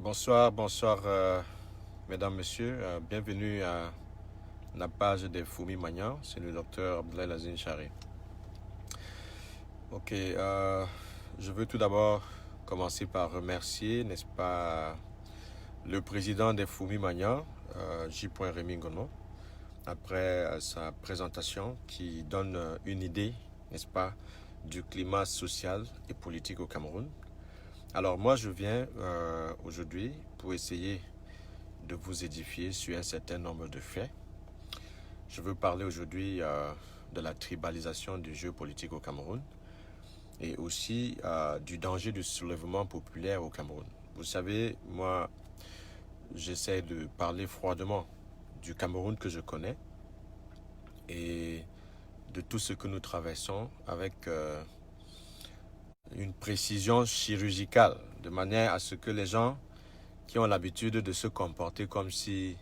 Bonsoir, mesdames, messieurs. Bienvenue à la page des Foumi Magnan. C'est le docteur Abdoulaye Lazine Chari. Ok, je veux tout d'abord commencer par remercier, n'est-ce pas, le président des Foumi Magnan, J. Rémy Ngono, après sa présentation qui donne une idée, n'est-ce pas, du climat social et politique au Cameroun. Alors moi, je viens aujourd'hui pour essayer de vous édifier sur un certain nombre de faits. Je veux parler aujourd'hui de la tribalisation du jeu politique au Cameroun et aussi du danger du soulèvement populaire au Cameroun. Vous savez, moi, j'essaie de parler froidement du Cameroun que je connais et de tout ce que nous traversons avec une précision chirurgicale, de manière à ce que les gens qui ont l'habitude de se comporter comme si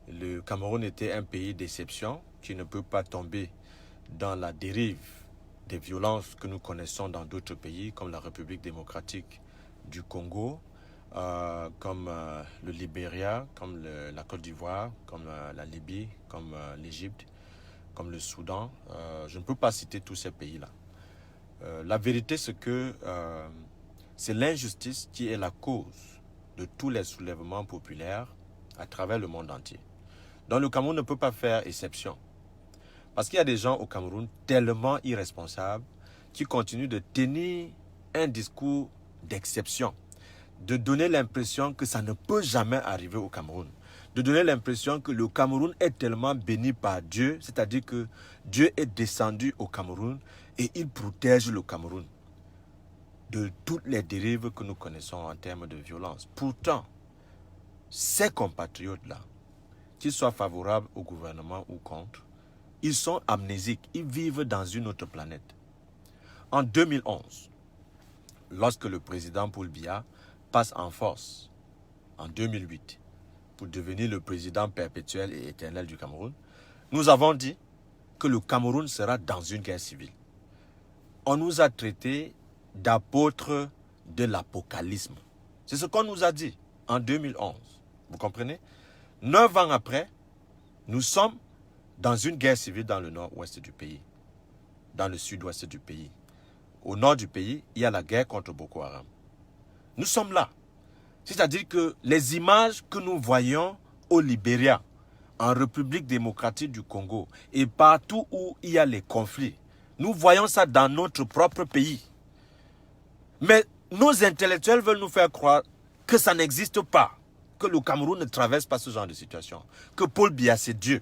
le Cameroun était un pays d'exception, qui ne peut pas tomber dans la dérive des violences que nous connaissons dans d'autres pays, comme la République démocratique du Congo, comme le Libéria, comme la Côte d'Ivoire, comme la Libye, comme l'Égypte, comme le Soudan. Je ne peux pas citer tous ces pays-là. La vérité, c'est que c'est l'injustice qui est la cause de tous les soulèvements populaires à travers le monde entier. Donc le Cameroun ne peut pas faire exception. Parce qu'il y a des gens au Cameroun tellement irresponsables qui continuent de tenir un discours d'exception, de donner l'impression que ça ne peut jamais arriver au Cameroun, de donner l'impression que le Cameroun est tellement béni par Dieu, c'est-à-dire que Dieu est descendu au Cameroun et il protège le Cameroun de toutes les dérives que nous connaissons en termes de violence. Pourtant, ces compatriotes-là, qu'ils soient favorables au gouvernement ou contre, ils sont amnésiques, ils vivent dans une autre planète. En 2011, lorsque le président Paul Biya passe en force, en 2008, pour devenir le président perpétuel et éternel du Cameroun, nous avons dit que le Cameroun sera dans une guerre civile. On nous a traités d'apôtres de l'apocalypse. C'est ce qu'on nous a dit en 2011. Vous comprenez? 9 ans après, nous sommes dans une guerre civile dans le nord-ouest du pays, dans le sud-ouest du pays. Au nord du pays, il y a la guerre contre Boko Haram. Nous sommes là. C'est-à-dire que les images que nous voyons au Libéria, en République démocratique du Congo et partout où il y a les conflits, nous voyons ça dans notre propre pays. Mais nos intellectuels veulent nous faire croire que ça n'existe pas, que le Cameroun ne traverse pas ce genre de situation, que Paul Biya c'est Dieu.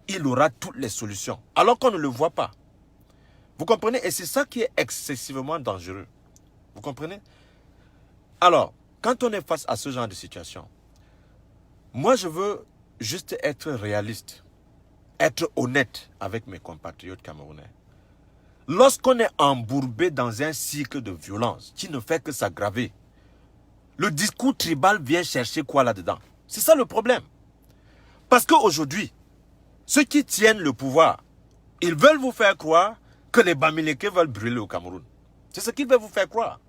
Il aura toutes les solutions, alors qu'on ne le voit pas. Vous comprenez? Et c'est ça qui est excessivement dangereux. Vous comprenez? Alors, quand on est face à ce genre de situation, moi je veux juste être réaliste, être honnête avec mes compatriotes camerounais. Lorsqu'on est embourbé dans un cycle de violence qui ne fait que s'aggraver, le discours tribal vient chercher quoi là-dedans? C'est ça le problème. Parce qu'aujourd'hui, ceux qui tiennent le pouvoir, ils veulent vous faire croire que les Bamileke veulent brûler au Cameroun. C'est ce qu'ils veulent vous faire croire.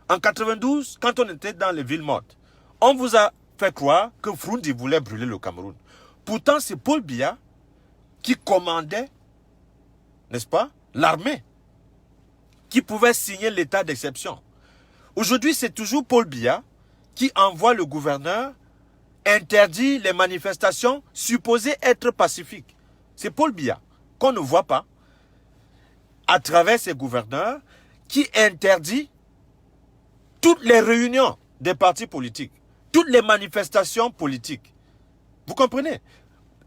En 92, quand on était dans les villes mortes, on vous a fait croire que Frundi voulait brûler le Cameroun. Pourtant, c'est Paul Biya qui commandait, n'est-ce pas, l'armée, qui pouvait signer l'état d'exception. Aujourd'hui, c'est toujours Paul Biya qui envoie le gouverneur interdit les manifestations supposées être pacifiques. C'est Paul Biya qu'on ne voit pas à travers ses gouverneurs qui interdit toutes les réunions des partis politiques, toutes les manifestations politiques. Vous comprenez?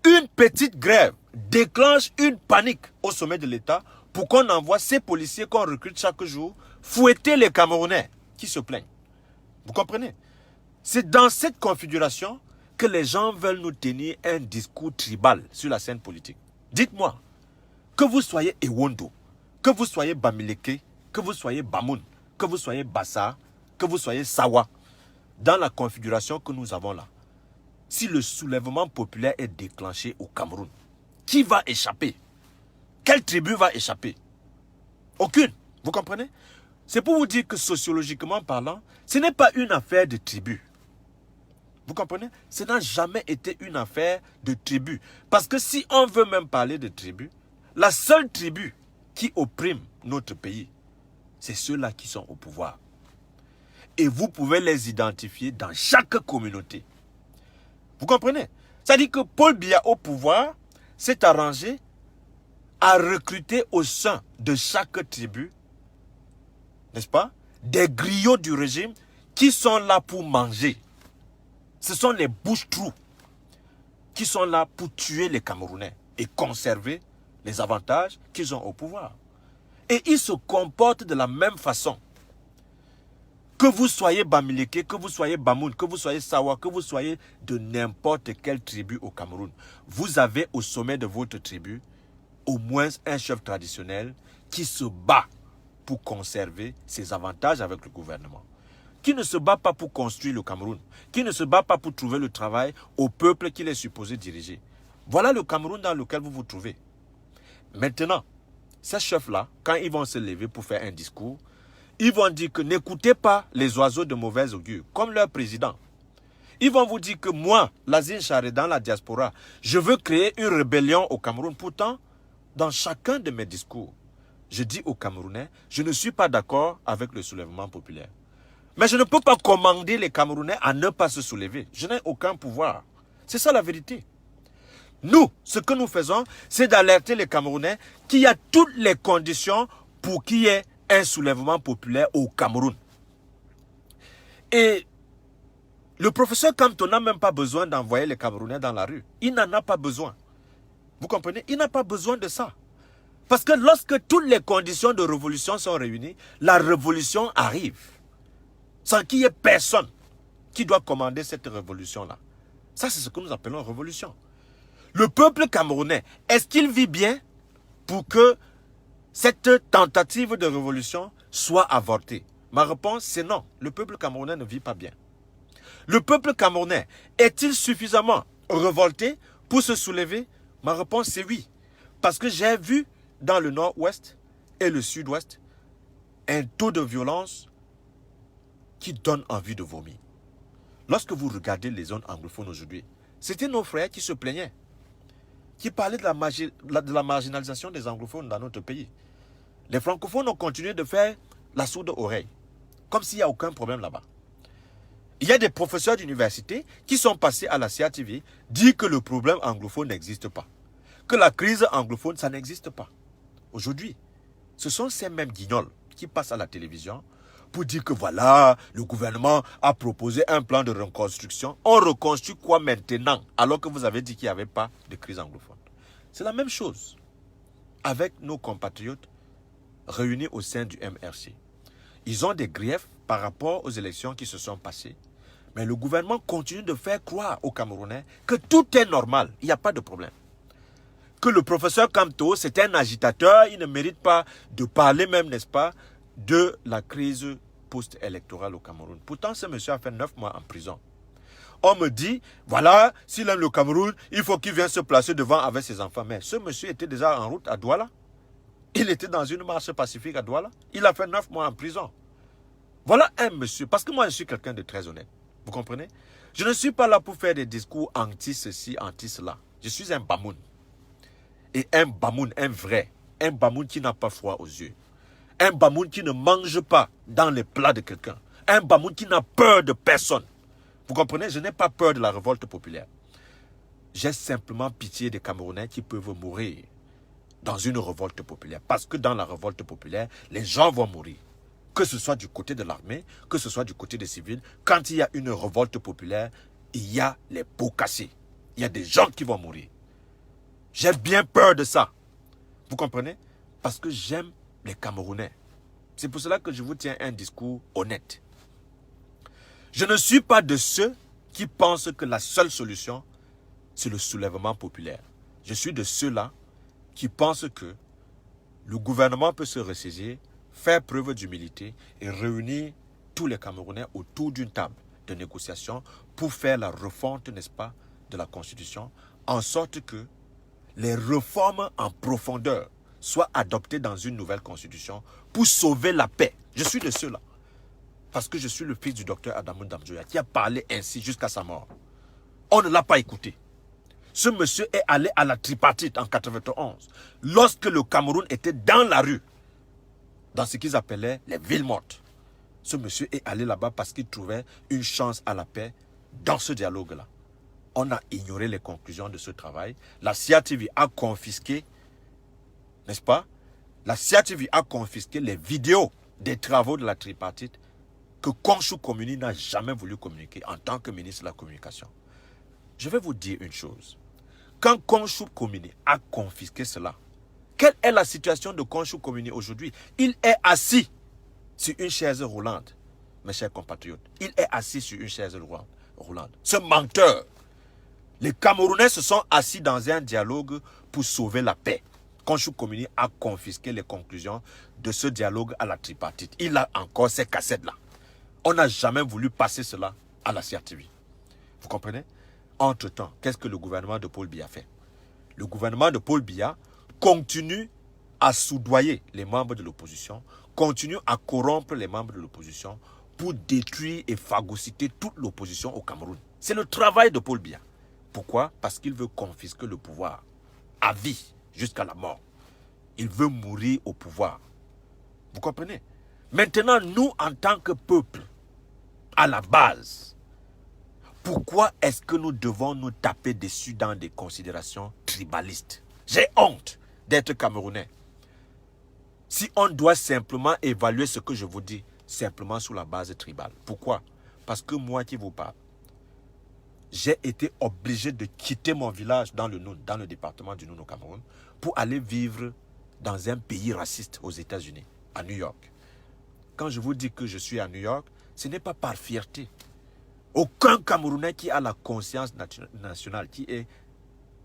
Une petite grève déclenche une panique au sommet de l'État pour qu'on envoie ces policiers qu'on recrute chaque jour fouetter les Camerounais qui se plaignent. Vous comprenez? C'est dans cette configuration que les gens veulent nous tenir un discours tribal sur la scène politique. Dites-moi, que vous soyez Ewondo, que vous soyez Bamileke, que vous soyez Bamoun, que vous soyez Bassa, que vous soyez Sawa, dans la configuration que nous avons là, si le soulèvement populaire est déclenché au Cameroun, qui va échapper? Quelle tribu va échapper? Aucune. Vous comprenez? C'est pour vous dire que sociologiquement parlant, ce n'est pas une affaire de tribu. Vous comprenez? Ça n'a jamais été une affaire de tribu. Parce que si on veut même parler de tribu, la seule tribu qui opprime notre pays, c'est ceux-là qui sont au pouvoir. Et vous pouvez les identifier dans chaque communauté. Vous comprenez? C'est-à-dire que Paul Biya au pouvoir s'est arrangé à recruter au sein de chaque tribu, n'est-ce pas, des griots du régime qui sont là pour manger. Ce sont les bouches-trous qui sont là pour tuer les Camerounais et conserver les avantages qu'ils ont au pouvoir. Et ils se comportent de la même façon. Que vous soyez Bamileke, que vous soyez Bamoun, que vous soyez Sawa, que vous soyez de n'importe quelle tribu au Cameroun, vous avez au sommet de votre tribu au moins un chef traditionnel qui se bat pour conserver ses avantages avec le gouvernement. Qui ne se bat pas pour construire le Cameroun, qui ne se bat pas pour trouver le travail au peuple qu'il est supposé diriger. Voilà le Cameroun dans lequel vous vous trouvez. Maintenant, ces chefs-là, quand ils vont se lever pour faire un discours, ils vont dire que n'écoutez pas les oiseaux de mauvais augure, comme leur président. Ils vont vous dire que moi, Lazine Charé, dans la diaspora, je veux créer une rébellion au Cameroun. Pourtant, dans chacun de mes discours, je dis aux Camerounais, je ne suis pas d'accord avec le soulèvement populaire. Mais je ne peux pas commander les Camerounais à ne pas se soulever. Je n'ai aucun pouvoir. C'est ça la vérité. Nous, ce que nous faisons, c'est d'alerter les Camerounais qu'il y a toutes les conditions pour qu'il y ait un soulèvement populaire au Cameroun. Et le professeur Kamto n'a même pas besoin d'envoyer les Camerounais dans la rue. Il n'en a pas besoin. Vous comprenez? Il n'a pas besoin de ça. Parce que lorsque toutes les conditions de révolution sont réunies, la révolution arrive. Sans qu'il y ait personne qui doit commander cette révolution-là. Ça, c'est ce que nous appelons révolution. Le peuple camerounais, est-ce qu'il vit bien pour que cette tentative de révolution soit avortée? Ma réponse, c'est non. Le peuple camerounais ne vit pas bien. Le peuple camerounais est-il suffisamment révolté pour se soulever? Ma réponse, c'est oui. Parce que j'ai vu dans le nord-ouest et le sud-ouest un taux de violence qui donne envie de vomir. Lorsque vous regardez les zones anglophones aujourd'hui, c'était nos frères qui se plaignaient, qui parlaient de la marginalisation des anglophones dans notre pays. Les francophones ont continué de faire la sourde oreille, comme s'il n'y a aucun problème là-bas. Il y a des professeurs d'université qui sont passés à la CATV dire que le problème anglophone n'existe pas, que la crise anglophone, ça n'existe pas. Aujourd'hui, ce sont ces mêmes guignols qui passent à la télévision pour dire que voilà, le gouvernement a proposé un plan de reconstruction. On reconstruit quoi maintenant, alors que vous avez dit qu'il n'y avait pas de crise anglophone? C'est la même chose avec nos compatriotes réunis au sein du MRC. Ils ont des griefs par rapport aux élections qui se sont passées. Mais le gouvernement continue de faire croire aux Camerounais que tout est normal, il n'y a pas de problème. Que le professeur Kamto, c'est un agitateur, il ne mérite pas de parler même, n'est-ce pas, de la crise post-électorale au Cameroun. Pourtant, ce monsieur a fait 9 mois en prison. On me dit, voilà, s'il aime le Cameroun, il faut qu'il vienne se placer devant avec ses enfants. Mais ce monsieur était déjà en route à Douala. Il était dans une marche pacifique à Douala. Il a fait 9 mois en prison. Voilà un monsieur, parce que moi je suis quelqu'un de très honnête. Vous comprenez? Je ne suis pas là pour faire des discours anti-ceci, anti-cela. Je suis un bamoun. Et un bamoun, un vrai. Un bamoun qui n'a pas froid aux yeux. Un bamoun qui ne mange pas dans les plats de quelqu'un. Un bamoun qui n'a peur de personne. Vous comprenez? Je n'ai pas peur de la révolte populaire. J'ai simplement pitié des Camerounais qui peuvent mourir dans une révolte populaire. Parce que dans la révolte populaire, les gens vont mourir. Que ce soit du côté de l'armée, que ce soit du côté des civils. Quand il y a une révolte populaire, il y a les pots cassés. Il y a des gens qui vont mourir. J'ai bien peur de ça. Vous comprenez? Parce que j'aime les Camerounais. C'est pour cela que je vous tiens un discours honnête. Je ne suis pas de ceux qui pensent que la seule solution, c'est le soulèvement populaire. Je suis de ceux-là qui pensent que le gouvernement peut se ressaisir, faire preuve d'humilité et réunir tous les Camerounais autour d'une table de négociation pour faire la refonte, n'est-ce pas, de la Constitution, en sorte que les réformes en profondeur soient adoptées dans une nouvelle Constitution pour sauver la paix. Je suis de ceux-là. parce que je suis le fils du docteur Adamou Damjoya, qui a parlé ainsi jusqu'à sa mort. On ne l'a pas écouté. Ce monsieur est allé à la tripartite en 91, lorsque le Cameroun était dans la rue, dans ce qu'ils appelaient les villes mortes. Ce monsieur est allé là-bas parce qu'il trouvait une chance à la paix dans ce dialogue-là. On a ignoré les conclusions de ce travail. La CIATV a confisqué, n'est-ce pas? La CIATV a confisqué les vidéos des travaux de la tripartite que Konchou Komini n'a jamais voulu communiquer en tant que ministre de la Communication. Je vais vous dire une chose. Quand Konchou Komini a confisqué cela, quelle est la situation de Konchou Komini aujourd'hui? Il est assis sur une chaise roulante, mes chers compatriotes. Il est assis sur une chaise roulante. Ce menteur. Les Camerounais se sont assis dans un dialogue pour sauver la paix. Konchou Komini a confisqué les conclusions de ce dialogue à la tripartite. Il a encore ces cassettes-là. On n'a jamais voulu passer cela à la CIATV. Vous comprenez? Entre-temps, qu'est-ce que le gouvernement de Paul Biya fait? Le gouvernement de Paul Biya continue à soudoyer les membres de l'opposition, continue à corrompre les membres de l'opposition pour détruire et phagocyter toute l'opposition au Cameroun. C'est le travail de Paul Biya. Pourquoi? Parce qu'il veut confisquer le pouvoir à vie, jusqu'à la mort. Il veut mourir au pouvoir. Vous comprenez? Maintenant, nous, en tant que peuple, à la base, pourquoi est-ce que nous devons nous taper dessus dans des considérations tribalistes? J'ai honte d'être Camerounais. Si on doit simplement évaluer ce que je vous dis, simplement sur la base tribale. Pourquoi? Parce que moi qui vous parle, j'ai été obligé de quitter mon village dans le Noun, dans le département du Noun au Cameroun, pour aller vivre dans un pays raciste aux États-Unis, à New York. Quand je vous dis que je suis à New York, ce n'est pas par fierté. Aucun Camerounais qui a la conscience nationale, qui est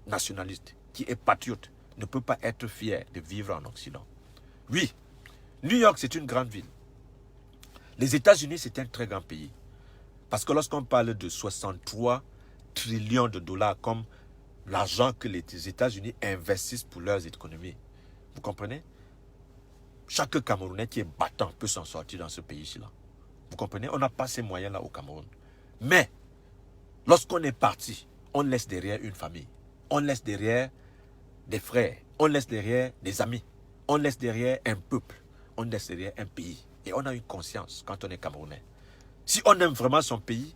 nationaliste, qui est patriote, ne peut pas être fier de vivre en Occident. Oui, New York, c'est une grande ville. Les États-Unis, c'est un très grand pays. Parce que lorsqu'on parle de 63 trillions de dollars comme l'argent que les États-Unis investissent pour leurs économies, vous comprenez? Chaque Camerounais qui est battant peut s'en sortir dans ce pays-là. Vous comprenez? On n'a pas ces moyens-là au Cameroun. Mais, lorsqu'on est parti, on laisse derrière une famille. On laisse derrière des frères. On laisse derrière des amis. On laisse derrière un peuple. On laisse derrière un pays. Et on a une conscience quand on est Camerounais. Si on aime vraiment son pays,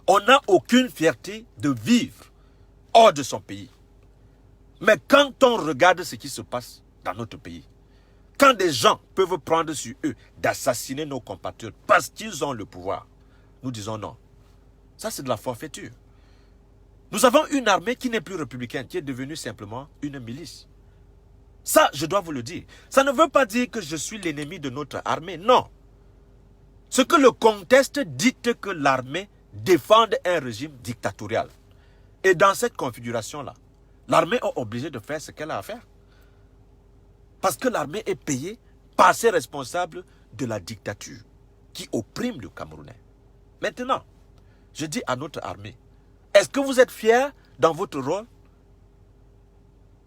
on n'a aucune fierté de vivre hors de son pays. Mais quand on regarde ce qui se passe dans notre pays, quand des gens peuvent prendre sur eux d'assassiner nos compatriotes parce qu'ils ont le pouvoir, nous disons non. Ça, c'est de la forfaiture. Nous avons une armée qui n'est plus républicaine, qui est devenue simplement une milice. Ça, je dois vous le dire. Ça ne veut pas dire que je suis l'ennemi de notre armée, non. Ce que le contexte dit que l'armée défend un régime dictatorial. Et dans cette configuration-là, l'armée est obligée de faire ce qu'elle a à faire. Parce que l'armée est payée par ses responsables de la dictature qui opprime le Camerounais. Maintenant, je dis à notre armée, est-ce que vous êtes fiers dans votre rôle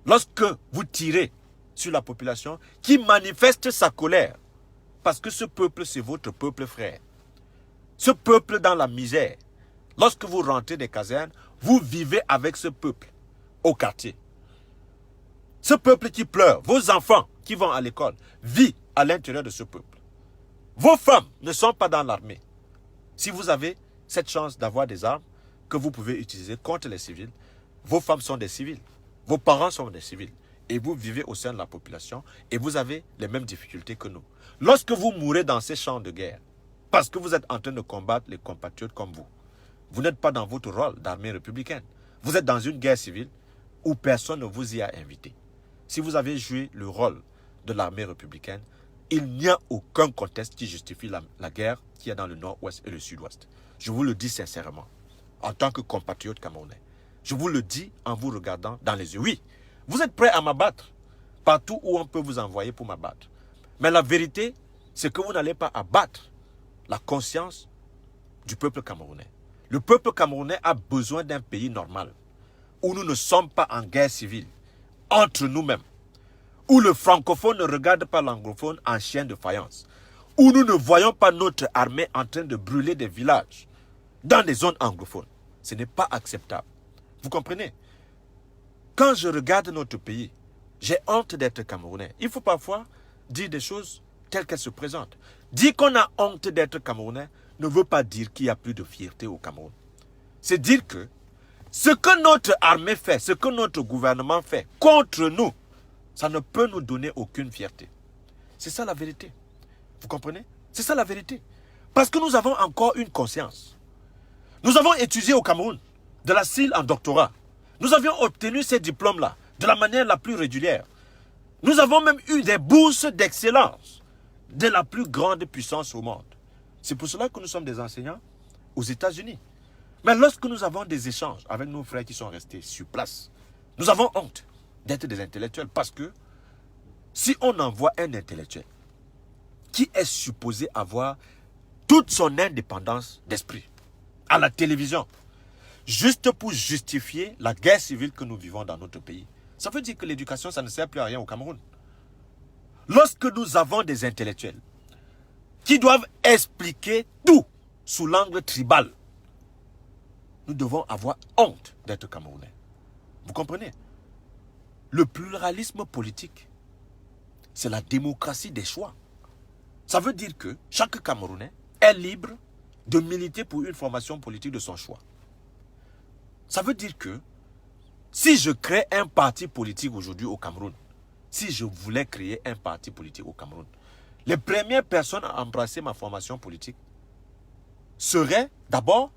lorsque vous tirez sur la population qui manifeste sa colère? Parce que ce peuple, c'est votre peuple frère. Ce peuple dans la misère. Lorsque vous rentrez des casernes, vous vivez avec ce peuple au quartier. Ce peuple qui pleure, vos enfants qui vont à l'école, vivent à l'intérieur de ce peuple. Vos femmes ne sont pas dans l'armée. Si vous avez cette chance d'avoir des armes que vous pouvez utiliser contre les civils, vos femmes sont des civils, vos parents sont des civils. Et vous vivez au sein de la population et vous avez les mêmes difficultés que nous. Lorsque vous mourrez dans ces champs de guerre, parce que vous êtes en train de combattre les compatriotes comme vous, vous n'êtes pas dans votre rôle d'armée républicaine. Vous êtes dans une guerre civile où personne ne vous y a invité. Si vous avez joué le rôle de l'armée républicaine, il n'y a aucun contexte qui justifie la guerre qui est dans le nord-ouest et le sud-ouest. Je vous le dis sincèrement, en tant que compatriote camerounais. Je vous le dis en vous regardant dans les yeux. Oui, vous êtes prêts à m'abattre partout où on peut vous envoyer pour m'abattre. Mais la vérité, c'est que vous n'allez pas abattre la conscience du peuple camerounais. Le peuple camerounais a besoin d'un pays normal, où nous ne sommes pas en guerre civile, entre nous-mêmes, où le francophone ne regarde pas l'anglophone en chien de faïence, où nous ne voyons pas notre armée en train de brûler des villages dans des zones anglophones. Ce n'est pas acceptable. Vous comprenez? Quand je regarde notre pays, j'ai honte d'être Camerounais. Il faut parfois dire des choses telles qu'elles se présentent. Dire qu'on a honte d'être Camerounais ne veut pas dire qu'il n'y a plus de fierté au Cameroun. C'est dire que ce que notre armée fait, ce que notre gouvernement fait contre nous, ça ne peut nous donner aucune fierté. C'est ça la vérité. Vous comprenez? C'est ça la vérité. Parce que nous avons encore une conscience. Nous avons étudié au Cameroun, de la CIL en doctorat. Nous avions obtenu ces diplômes-là de la manière la plus régulière. Nous avons même eu des bourses d'excellence de la plus grande puissance au monde. C'est pour cela que nous sommes des enseignants aux États-Unis. Mais lorsque nous avons des échanges avec nos frères qui sont restés sur place, nous avons honte d'être des intellectuels parce que si on envoie un intellectuel qui est supposé avoir toute son indépendance d'esprit à la télévision, juste pour justifier la guerre civile que nous vivons dans notre pays, ça veut dire que l'éducation, ça ne sert plus à rien au Cameroun. Lorsque nous avons des intellectuels qui doivent expliquer tout sous l'angle tribal, nous devons avoir honte d'être Camerounais. Vous comprenez? Le pluralisme politique, c'est la démocratie des choix. Ça veut dire que chaque Camerounais est libre de militer pour une formation politique de son choix. Ça veut dire que si je crée un parti politique aujourd'hui au Cameroun, si je voulais créer un parti politique au Cameroun, les premières personnes à embrasser ma formation politique seraient d'abord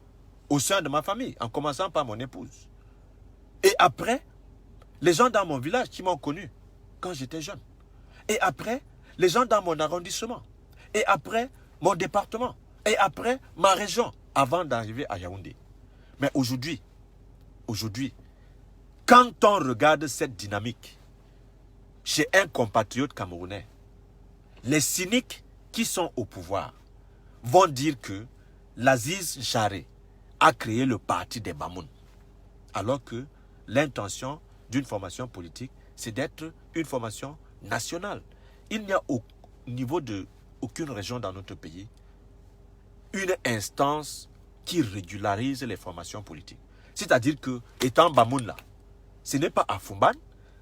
au sein de ma famille, en commençant par mon épouse. Et après, les gens dans mon village qui m'ont connu quand j'étais jeune. Et après, les gens dans mon arrondissement. Et après, mon département. Et après, ma région, avant d'arriver à Yaoundé. Mais aujourd'hui, quand on regarde cette dynamique chez un compatriote camerounais, les cyniques qui sont au pouvoir vont dire que l'Aziz Jaré a créé le parti des Bamoun. Alors que l'intention d'une formation politique, c'est d'être une formation nationale. Il n'y a au niveau de aucune région dans notre pays une instance qui régularise les formations politiques. C'est-à-dire que, étant Bamoun là, ce n'est pas à Fumban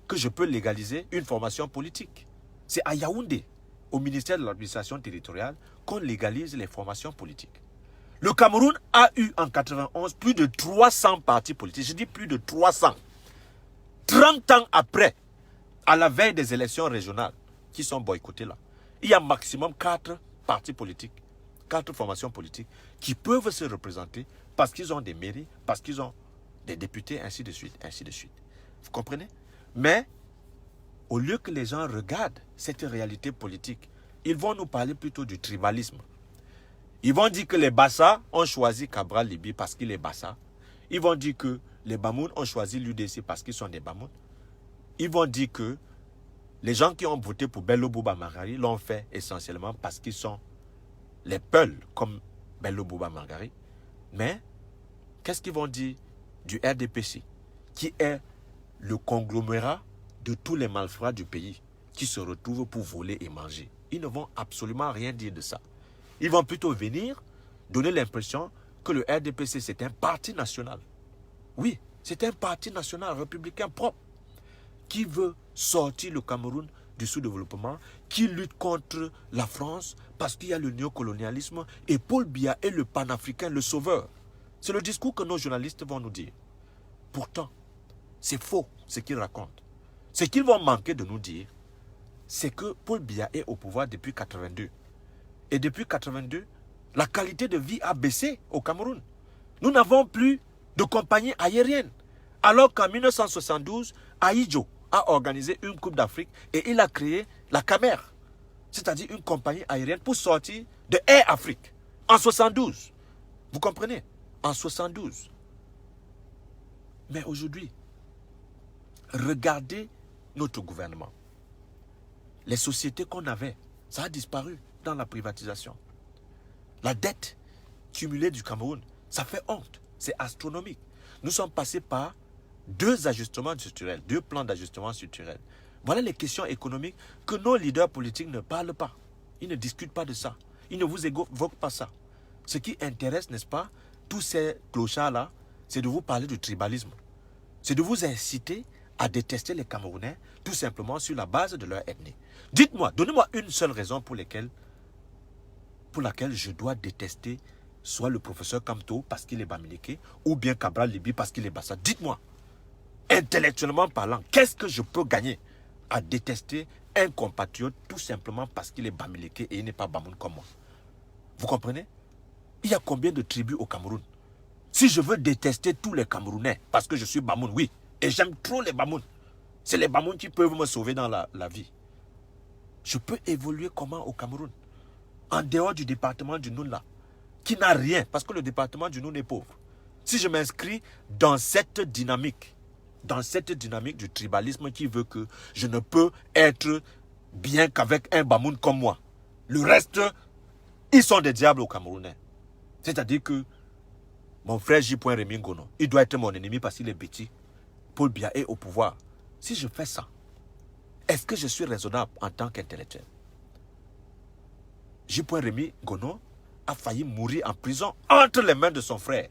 que je peux légaliser une formation politique. C'est à Yaoundé, au ministère de l'administration territoriale, qu'on légalise les formations politiques. Le Cameroun a eu en 91 plus de 300 partis politiques. Je dis plus de 300. 30 ans après, à la veille des élections régionales qui sont boycottées là, il y a maximum 4 partis politiques, 4 formations politiques qui peuvent se représenter parce qu'ils ont des mairies, parce qu'ils ont des députés, ainsi de suite, ainsi de suite. Vous comprenez? Mais, au lieu que les gens regardent cette réalité politique, ils vont nous parler plutôt du tribalisme. Ils vont dire que les Bassa ont choisi Cabral Libi parce qu'il est Bassa. Ils vont dire que les Bamoun ont choisi l'UDC parce qu'ils sont des Bamoun. Ils vont dire que les gens qui ont voté pour Bello Bouba Margari l'ont fait essentiellement parce qu'ils sont les Peuls comme Bello Bouba Margari. Mais, qu'est-ce qu'ils vont dire du RDPC, qui est le conglomérat de tous les malfrats du pays qui se retrouvent pour voler et manger? Ils ne vont absolument rien dire de ça. Ils vont plutôt venir donner l'impression que le RDPC, c'est un parti national. Oui, c'est un parti national républicain propre qui veut sortir le Cameroun du sous-développement, qui lutte contre la France parce qu'il y a le néocolonialisme et Paul Biya est le panafricain, le sauveur. C'est le discours que nos journalistes vont nous dire. Pourtant, c'est faux ce qu'ils racontent. Ce qu'ils vont manquer de nous dire, c'est que Paul Biya est au pouvoir depuis 82. Et depuis 82, la qualité de vie a baissé au Cameroun. Nous n'avons plus de compagnie aérienne. Alors qu'en 1972, Ahidjo a organisé une Coupe d'Afrique et il a créé la CAMER, c'est-à-dire une compagnie aérienne pour sortir de Air Afrique en 72. Vous comprenez? En 72. Mais aujourd'hui, regardez notre gouvernement. Les sociétés qu'on avait, ça a disparu dans la privatisation. La dette cumulée du Cameroun, ça fait honte. C'est astronomique. Nous sommes passés par 2 ajustements structurels, 2 plans d'ajustement structurel. Voilà les questions économiques que nos leaders politiques ne parlent pas. Ils ne discutent pas de ça. Il ne vous évoque pas ça. Ce qui intéresse, n'est-ce pas, tous ces clochards-là, c'est de vous parler du tribalisme. C'est de vous inciter à détester les Camerounais, tout simplement sur la base de leur ethnie. Dites-moi, donnez-moi une seule raison pour laquelle je dois détester soit le professeur Kamto parce qu'il est Bamileke, ou bien Cabral Libi parce qu'il est Bassa. Dites-moi, intellectuellement parlant, qu'est-ce que je peux gagner à détester un compatriote tout simplement parce qu'il est Bamileke et il n'est pas Bamoun comme moi? Vous comprenez? Il y a combien de tribus au Cameroun? Si je veux détester tous les Camerounais parce que je suis Bamoun, oui, et j'aime trop les Bamouns, c'est les Bamouns qui peuvent me sauver dans la vie. Je peux évoluer comment au Cameroun? En dehors du département du Noun là, qui n'a rien, parce que le département du Noun est pauvre. Si je m'inscris dans cette dynamique du tribalisme qui veut que je ne peux être bien qu'avec un Bamoun comme moi, le reste, ils sont des diables aux Camerounais. C'est-à-dire que mon frère J. Rémy Ngono, il doit être mon ennemi parce qu'il est petit. Paul Biya est au pouvoir. Si je fais ça, est-ce que je suis raisonnable en tant qu'intellectuel? J. Rémy Ngono a failli mourir en prison entre les mains de son frère,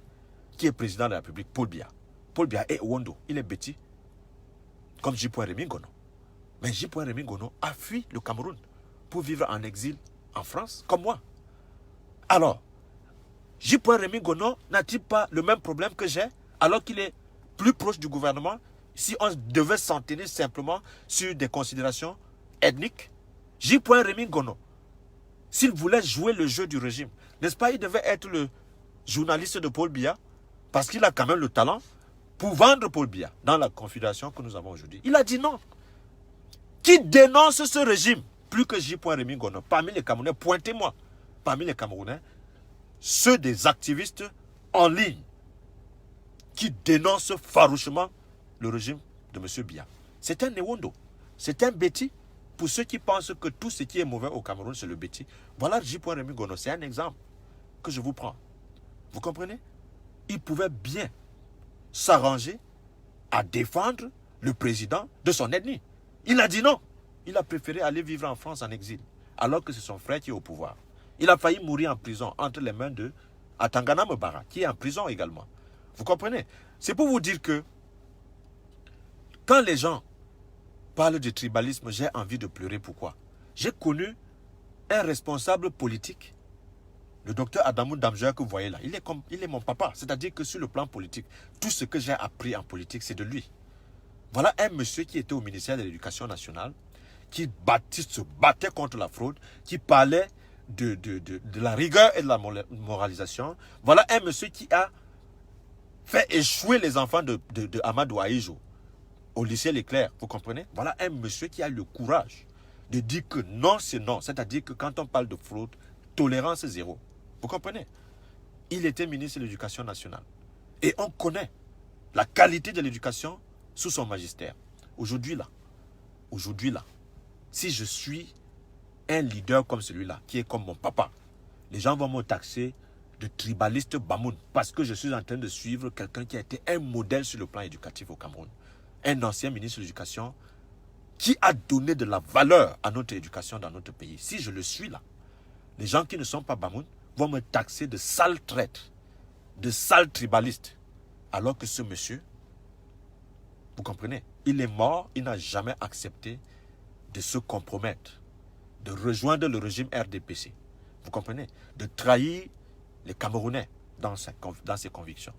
qui est président de la République, Paul Biya. Paul Biya est au Wondo, il est petit, comme J. Rémy Ngono. Mais J. Rémy Ngono a fui le Cameroun pour vivre en exil en France, comme moi. Alors, J. Rémy Ngono n'a-t-il pas le même problème que j'ai, alors qu'il est plus proche du gouvernement, si on devait s'en tenir simplement sur des considérations ethniques? J. Rémy Ngono, s'il voulait jouer le jeu du régime, n'est-ce pas, il devait être le journaliste de Paul Biya, parce qu'il a quand même le talent pour vendre Paul Biya dans la configuration que nous avons aujourd'hui. Il a dit non. Qui dénonce ce régime plus que J. Rémy Ngono? Parmi les Camerounais, pointez-moi, parmi les Camerounais, ceux des activistes en ligne qui dénoncent farouchement le régime de M. Biya. C'est un Newondo, c'est un Béti. Pour ceux qui pensent que tout ce qui est mauvais au Cameroun, c'est le Béti. Voilà J. Rémy Ngono, c'est un exemple que je vous prends. Vous comprenez? Il pouvait bien s'arranger à défendre le président de son ethnie. Il a dit non. Il a préféré aller vivre en France en exil, alors que c'est son frère qui est au pouvoir. Il a failli mourir en prison entre les mains de Atangana Mbara, qui est en prison également. Vous comprenez? C'est pour vous dire que quand les gens parlent de tribalisme, j'ai envie de pleurer. Pourquoi? J'ai connu un responsable politique, le docteur Adamou Damjoua que vous voyez là. Il est mon papa. C'est-à-dire que sur le plan politique, tout ce que j'ai appris en politique, c'est de lui. Voilà un monsieur qui était au ministère de l'Éducation nationale, qui se battait contre la fraude, qui parlait de la rigueur et de la moralisation. Voilà un monsieur qui a fait échouer les enfants de Amadou Aïjo au lycée Leclerc, vous comprenez? Voilà un monsieur qui a le courage de dire que non, c'est non. C'est-à-dire que quand on parle de fraude, tolérance zéro. Vous comprenez? Il était ministre de l'Éducation nationale. Et on connaît la qualité de l'éducation sous son magistère. Aujourd'hui là, si je suis un leader comme celui-là, qui est comme mon papa, les gens vont me taxer de tribaliste Bamoun, parce que je suis en train de suivre quelqu'un qui a été un modèle sur le plan éducatif au Cameroun. Un ancien ministre de l'Éducation qui a donné de la valeur à notre éducation dans notre pays. Si je le suis là, les gens qui ne sont pas Bamoun vont me taxer de sales traîtres, de sales tribalistes. Alors que ce monsieur, vous comprenez, il est mort, il n'a jamais accepté de se compromettre, de rejoindre le régime RDPC. Vous comprenez? De trahir les Camerounais dans ses convictions.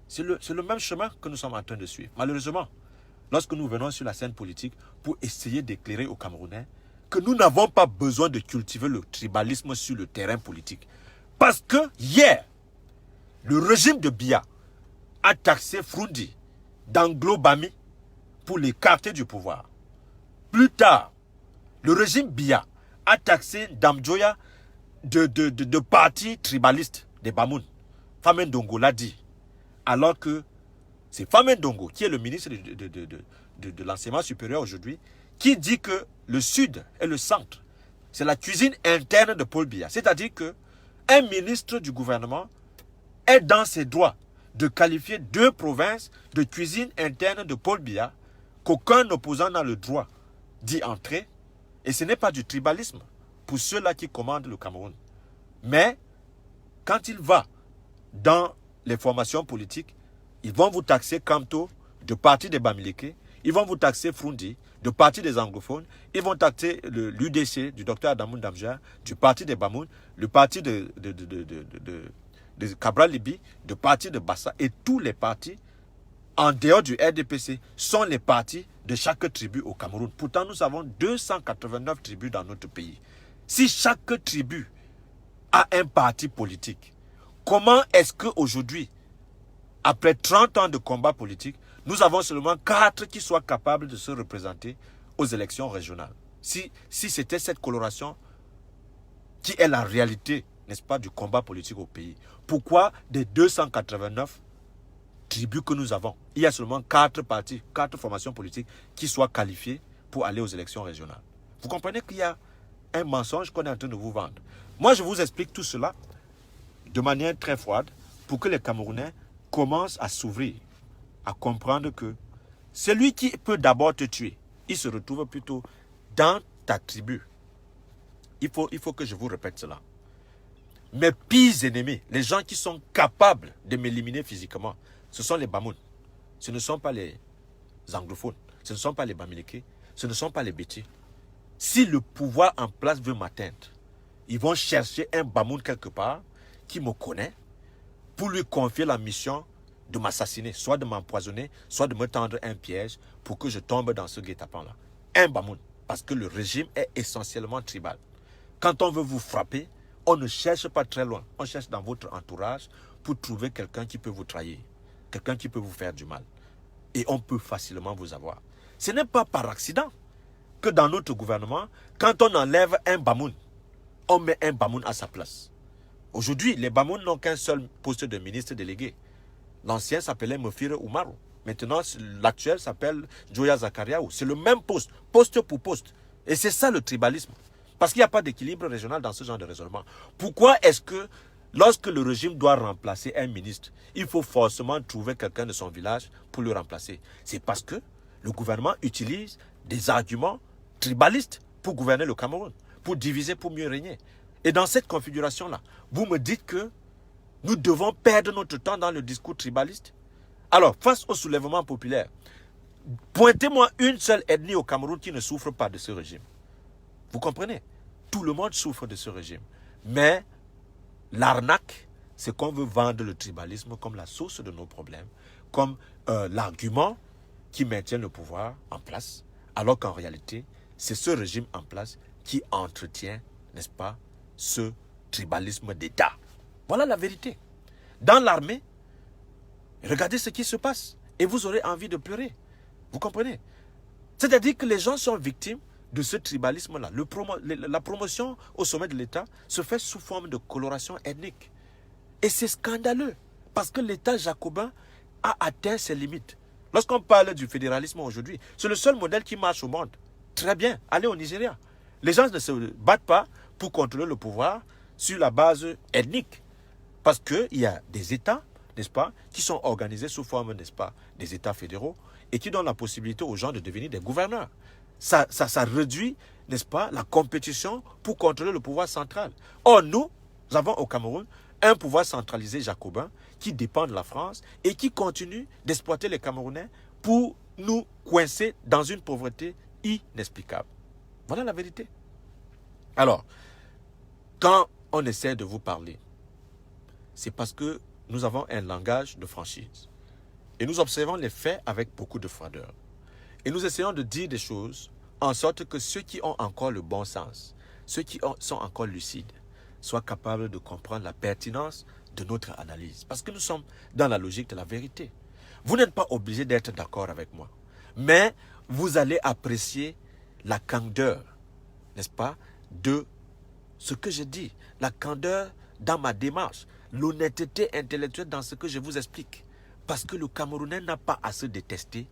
C'est le même chemin que nous sommes en train de suivre. Malheureusement, lorsque nous venons sur la scène politique pour essayer d'éclairer aux Camerounais que nous n'avons pas besoin de cultiver le tribalisme sur le terrain politique. Parce que hier, le régime de Biya a taxé Frundi d'Anglo-Bami pour l'écarter du pouvoir. Plus tard, le régime Biya a taxé Damjoya de partis tribalistes des Bamoun. Famen Dongo l'a dit. Alors que c'est Famen Dongo, qui est le ministre de l'enseignement supérieur aujourd'hui, qui dit que le sud et le centre, c'est la cuisine interne de Paul Biya. C'est-à-dire qu'un ministre du gouvernement est dans ses droits de qualifier deux provinces de cuisine interne de Paul Biya, qu'aucun opposant n'a le droit d'y entrer. Et ce n'est pas du tribalisme pour ceux-là qui commandent le Cameroun. Mais quand il va dans les formations politiques, ils vont vous taxer Kamto de parti des Bamileke, ils vont vous taxer Frundi de parti des anglophones, ils vont taxer l'UDC du docteur Adamoun Damja, du parti des Bamoun, le parti de Cabral Libi, de parti de Bassa, et tous les partis en dehors du RDPC sont les partis de chaque tribu au Cameroun. Pourtant, nous avons 289 tribus dans notre pays. Si chaque tribu a un parti politique, comment est-ce qu'aujourd'hui, après 30 ans de combat politique, nous avons seulement 4 qui soient capables de se représenter aux élections régionales? Si c'était cette coloration qui est la réalité, n'est-ce pas, du combat politique au pays, pourquoi des 289 tribus que nous avons, il y a seulement 4 partis, 4 formations politiques qui soient qualifiées pour aller aux élections régionales? Vous comprenez qu'il y a un mensonge qu'on est en train de vous vendre. Moi, je vous explique tout cela de manière très froide pour que les Camerounais commencent à s'ouvrir, à comprendre que celui qui peut d'abord te tuer, il se retrouve plutôt dans ta tribu. Il faut que je vous répète cela. Mes pires ennemis, les gens qui sont capables de m'éliminer physiquement, ce sont les Bamoun. Ce ne sont pas les anglophones. Ce ne sont pas les Bamileke. Ce ne sont pas les Bétis. Si le pouvoir en place veut m'atteindre, ils vont chercher un Bamoun quelque part qui me connaît pour lui confier la mission de m'assassiner, soit de m'empoisonner, soit de me tendre un piège pour que je tombe dans ce guet-apens-là. Un Bamoun, parce que le régime est essentiellement tribal. Quand on veut vous frapper, on ne cherche pas très loin. On cherche dans votre entourage pour trouver quelqu'un qui peut vous trahir, quelqu'un qui peut vous faire du mal. Et on peut facilement vous avoir. Ce n'est pas par accident que dans notre gouvernement, quand on enlève un Bamoun, on met un Bamoun à sa place. Aujourd'hui, les Bamoun n'ont qu'un seul poste de ministre délégué. L'ancien s'appelait Mofire Oumarou. Maintenant, l'actuel s'appelle Joya Zakariaou. C'est le même poste, poste pour poste. Et c'est ça le tribalisme. Parce qu'il n'y a pas d'équilibre régional dans ce genre de raisonnement. Pourquoi est-ce que lorsque le régime doit remplacer un ministre, il faut forcément trouver quelqu'un de son village pour le remplacer? C'est parce que le gouvernement utilise des arguments tribalistes pour gouverner le Cameroun, pour diviser, pour mieux régner. Et dans cette configuration-là, vous me dites que nous devons perdre notre temps dans le discours tribaliste? Alors, face au soulèvement populaire, pointez-moi une seule ethnie au Cameroun qui ne souffre pas de ce régime. Vous comprenez? Tout le monde souffre de ce régime. Mais l'arnaque, c'est qu'on veut vendre le tribalisme comme la source de nos problèmes, comme l'argument qui maintient le pouvoir en place, alors qu'en réalité, c'est ce régime en place qui entretient, n'est-ce pas, ce tribalisme d'État. Voilà la vérité. Dans l'armée, regardez ce qui se passe et vous aurez envie de pleurer. Vous comprenez? C'est-à-dire que les gens sont victimes de ce tribalisme-là. La promotion au sommet de l'État se fait sous forme de coloration ethnique. Et c'est scandaleux parce que l'État jacobin a atteint ses limites. Lorsqu'on parle du fédéralisme aujourd'hui, c'est le seul modèle qui marche au monde. Très bien, allez au Nigeria. Les gens ne se battent pas pour contrôler le pouvoir sur la base ethnique. Parce qu'il y a des États, n'est-ce pas, qui sont organisés sous forme, n'est-ce pas, des États fédéraux et qui donnent la possibilité aux gens de devenir des gouverneurs. Ça réduit, n'est-ce pas, la compétition pour contrôler le pouvoir central. Or, nous avons au Cameroun un pouvoir centralisé jacobin qui dépend de la France et qui continue d'exploiter les Camerounais pour nous coincer dans une pauvreté inexplicable. Voilà la vérité. Alors, quand on essaie de vous parler, c'est parce que nous avons un langage de franchise. Et nous observons les faits avec beaucoup de froideur. Et nous essayons de dire des choses en sorte que ceux qui ont encore le bon sens, ceux qui sont encore lucides, soient capables de comprendre la pertinence de notre analyse. Parce que nous sommes dans la logique de la vérité. Vous n'êtes pas obligé d'être d'accord avec moi. Mais vous allez apprécier la candeur, n'est-ce pas, de ce que je dis. La candeur dans ma démarche. L'honnêteté intellectuelle dans ce que je vous explique. Parce que le Camerounais n'a pas à se détester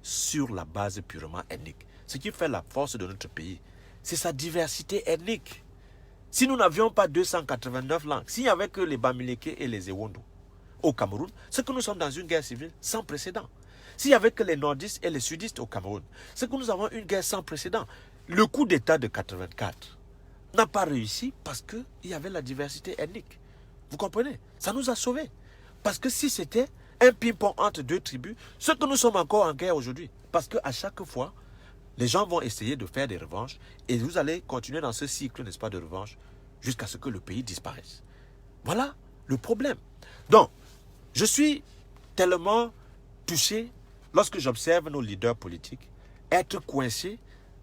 sur la base purement ethnique. Ce qui fait la force de notre pays, c'est sa diversité ethnique. Si nous n'avions pas 289 langues, s'il n'y avait que les Bamileke et les Ewondo au Cameroun, c'est que nous sommes dans une guerre civile sans précédent. S'il n'y avait que les nordistes et les sudistes au Cameroun, c'est que nous avons une guerre sans précédent. Le coup d'État de 84 n'a pas réussi parce qu'il y avait la diversité ethnique. Vous comprenez? Ça nous a sauvés. Parce que si c'était un ping-pong entre deux tribus, ce que nous sommes encore en guerre aujourd'hui. Parce qu'à chaque fois, les gens vont essayer de faire des revanches et vous allez continuer dans ce cycle, n'est-ce pas, de revanche jusqu'à ce que le pays disparaisse. Voilà le problème. Donc, je suis tellement touché lorsque j'observe nos leaders politiques être coincés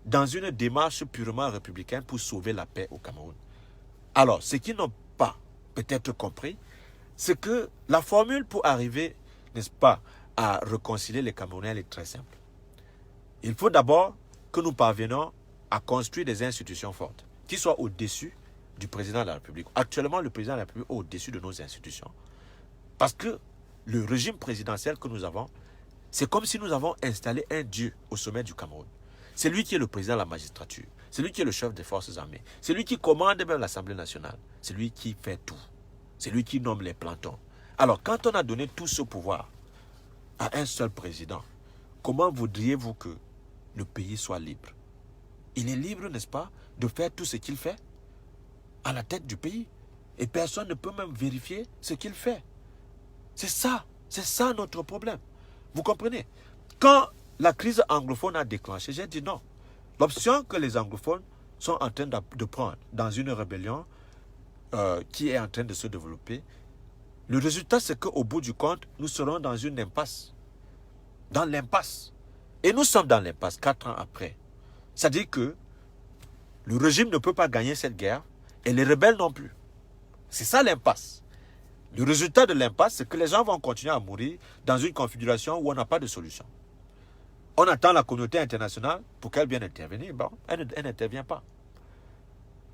dans une démarche purement républicaine pour sauver la paix au Cameroun. Alors, ce qu'ils n'ont pas peut-être compris, c'est que la formule pour arriver, n'est-ce pas, à réconcilier les Camerounais, elle est très simple. Il faut d'abord que nous parvenions à construire des institutions fortes, qui soient au-dessus du président de la République. Actuellement, le président de la République est au-dessus de nos institutions. Parce que le régime présidentiel que nous avons, c'est comme si nous avons installé un dieu au sommet du Cameroun. C'est lui qui est le président de la magistrature. C'est lui qui est le chef des forces armées. C'est lui qui commande même l'Assemblée nationale. C'est lui qui fait tout. C'est lui qui nomme les plantons. Alors, quand on a donné tout ce pouvoir à un seul président, comment voudriez-vous que le pays soit libre? Il est libre, n'est-ce pas, de faire tout ce qu'il fait à la tête du pays. Et personne ne peut même vérifier ce qu'il fait. C'est ça notre problème. Vous comprenez? Quand la crise anglophone a déclenché, j'ai dit non. L'option que les anglophones sont en train de prendre dans une rébellion qui est en train de se développer, le résultat c'est qu'au bout du compte, nous serons dans une impasse. Dans l'impasse. Et nous sommes dans l'impasse 4 ans après. C'est-à-dire que le régime ne peut pas gagner cette guerre et les rebelles non plus. C'est ça l'impasse. Le résultat de l'impasse, c'est que les gens vont continuer à mourir dans une configuration où on n'a pas de solution. On attend la communauté internationale pour qu'elle vienne intervenir. Bon, elle n'intervient pas.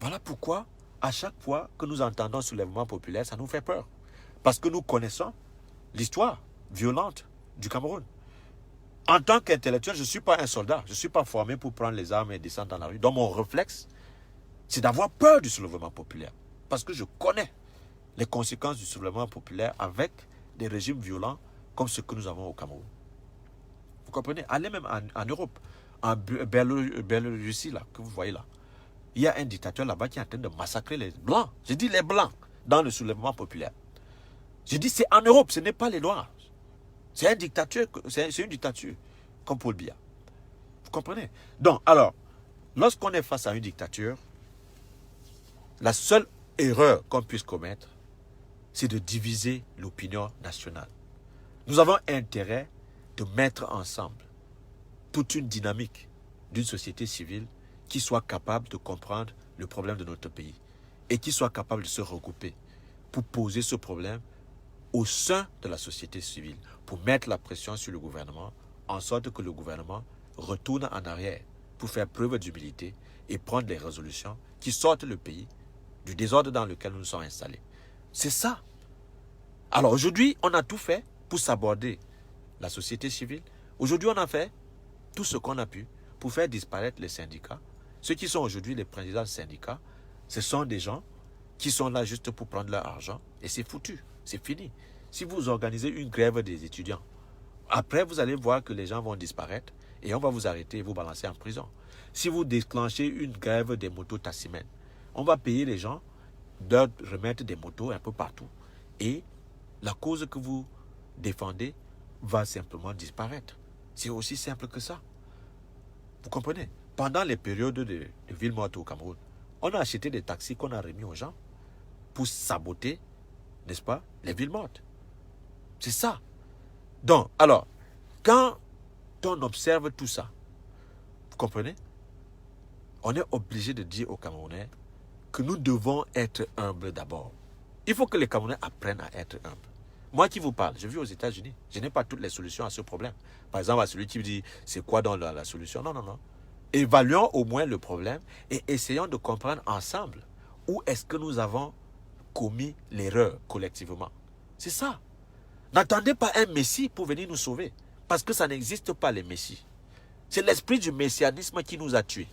Voilà pourquoi, à chaque fois que nous entendons soulèvement populaire, ça nous fait peur. Parce que nous connaissons l'histoire violente du Cameroun. En tant qu'intellectuel, je ne suis pas un soldat. Je ne suis pas formé pour prendre les armes et descendre dans la rue. Donc mon réflexe, c'est d'avoir peur du soulèvement populaire. Parce que je connais les conséquences du soulèvement populaire avec des régimes violents comme ceux que nous avons au Cameroun. Vous comprenez? Allez même en Europe, en Biélorussie, là, que vous voyez là. Il y a un dictateur là-bas qui est en train de massacrer les Blancs. Je dis les Blancs dans le soulèvement populaire. Je dis c'est en Europe, ce n'est pas les Noirs. C'est une dictature comme Paul Biya. Vous comprenez? Donc, alors, lorsqu'on est face à une dictature, la seule erreur qu'on puisse commettre, c'est de diviser l'opinion nationale. Nous avons intérêt de mettre ensemble toute une dynamique d'une société civile qui soit capable de comprendre le problème de notre pays et qui soit capable de se regrouper pour poser ce problème au sein de la société civile, pour mettre la pression sur le gouvernement, en sorte que le gouvernement retourne en arrière pour faire preuve d'humilité et prendre des résolutions qui sortent le pays du désordre dans lequel nous nous sommes installés. C'est ça. Alors aujourd'hui, on a tout fait pour s'aborder la société civile. Aujourd'hui, on a fait tout ce qu'on a pu pour faire disparaître les syndicats. Ceux qui sont aujourd'hui les présidents de syndicats, ce sont des gens qui sont là juste pour prendre leur argent et c'est foutu, c'est fini. Si vous organisez une grève des étudiants, après vous allez voir que les gens vont disparaître et on va vous arrêter et vous balancer en prison. Si vous déclenchez une grève des motos tassimènes, on va payer les gens de remettre des motos un peu partout et la cause que vous défendez va simplement disparaître. C'est aussi simple que ça. Vous comprenez? Pendant les périodes de ville morte au Cameroun, on a acheté des taxis qu'on a remis aux gens pour saboter, n'est-ce pas, les villes mortes. C'est ça. Donc, alors, quand on observe tout ça, vous comprenez? On est obligé de dire aux Camerounais que nous devons être humbles d'abord. Il faut que les Camerounais apprennent à être humbles. Moi qui vous parle, je vis aux États-Unis. Je n'ai pas toutes les solutions à ce problème. Par exemple, à celui qui me dit, c'est quoi dans la solution? Non, non, non. Évaluons au moins le problème et essayons de comprendre ensemble où est-ce que nous avons commis l'erreur collectivement. C'est ça. N'attendez pas un messie pour venir nous sauver. Parce que ça n'existe pas, les messies. C'est l'esprit du messianisme qui nous a tués.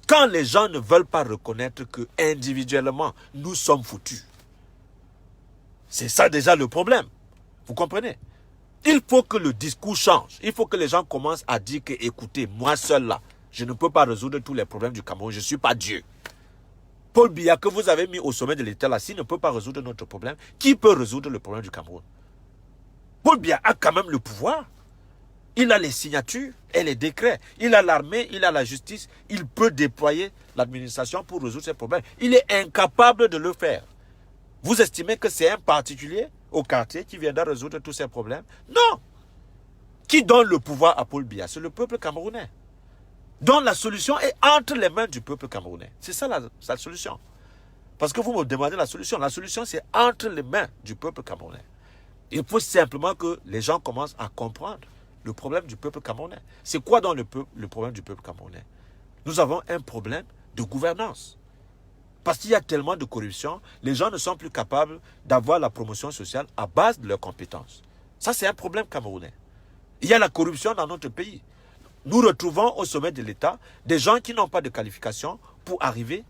Quand les gens ne veulent pas reconnaître que individuellement, nous sommes foutus. C'est ça déjà le problème. Vous comprenez? Il faut que le discours change. Il faut que les gens commencent à dire que, écoutez, moi seul là, je ne peux pas résoudre tous les problèmes du Cameroun. Je ne suis pas Dieu. Paul Biya, que vous avez mis au sommet de l'État là, s'il ne peut pas résoudre notre problème, qui peut résoudre le problème du Cameroun? Paul Biya a quand même le pouvoir. Il a les signatures et les décrets. Il a l'armée, il a la justice. Il peut déployer l'administration pour résoudre ces problèmes. Il est incapable de le faire. Vous estimez que c'est un particulier au quartier qui viendra résoudre tous ces problèmes? Non! Qui donne le pouvoir à Paul Biya? C'est le peuple camerounais. Donc la solution est entre les mains du peuple camerounais. C'est ça la solution. Parce que vous me demandez la solution. La solution, c'est entre les mains du peuple camerounais. Il faut simplement que les gens commencent à comprendre le problème du peuple camerounais. C'est quoi donc le problème du peuple camerounais? Nous avons un problème de gouvernance. Parce qu'il y a tellement de corruption, les gens ne sont plus capables d'avoir la promotion sociale à base de leurs compétences. Ça, c'est un problème camerounais. Il y a la corruption dans notre pays. Nous retrouvons au sommet de l'État des gens qui n'ont pas de qualification pour arriver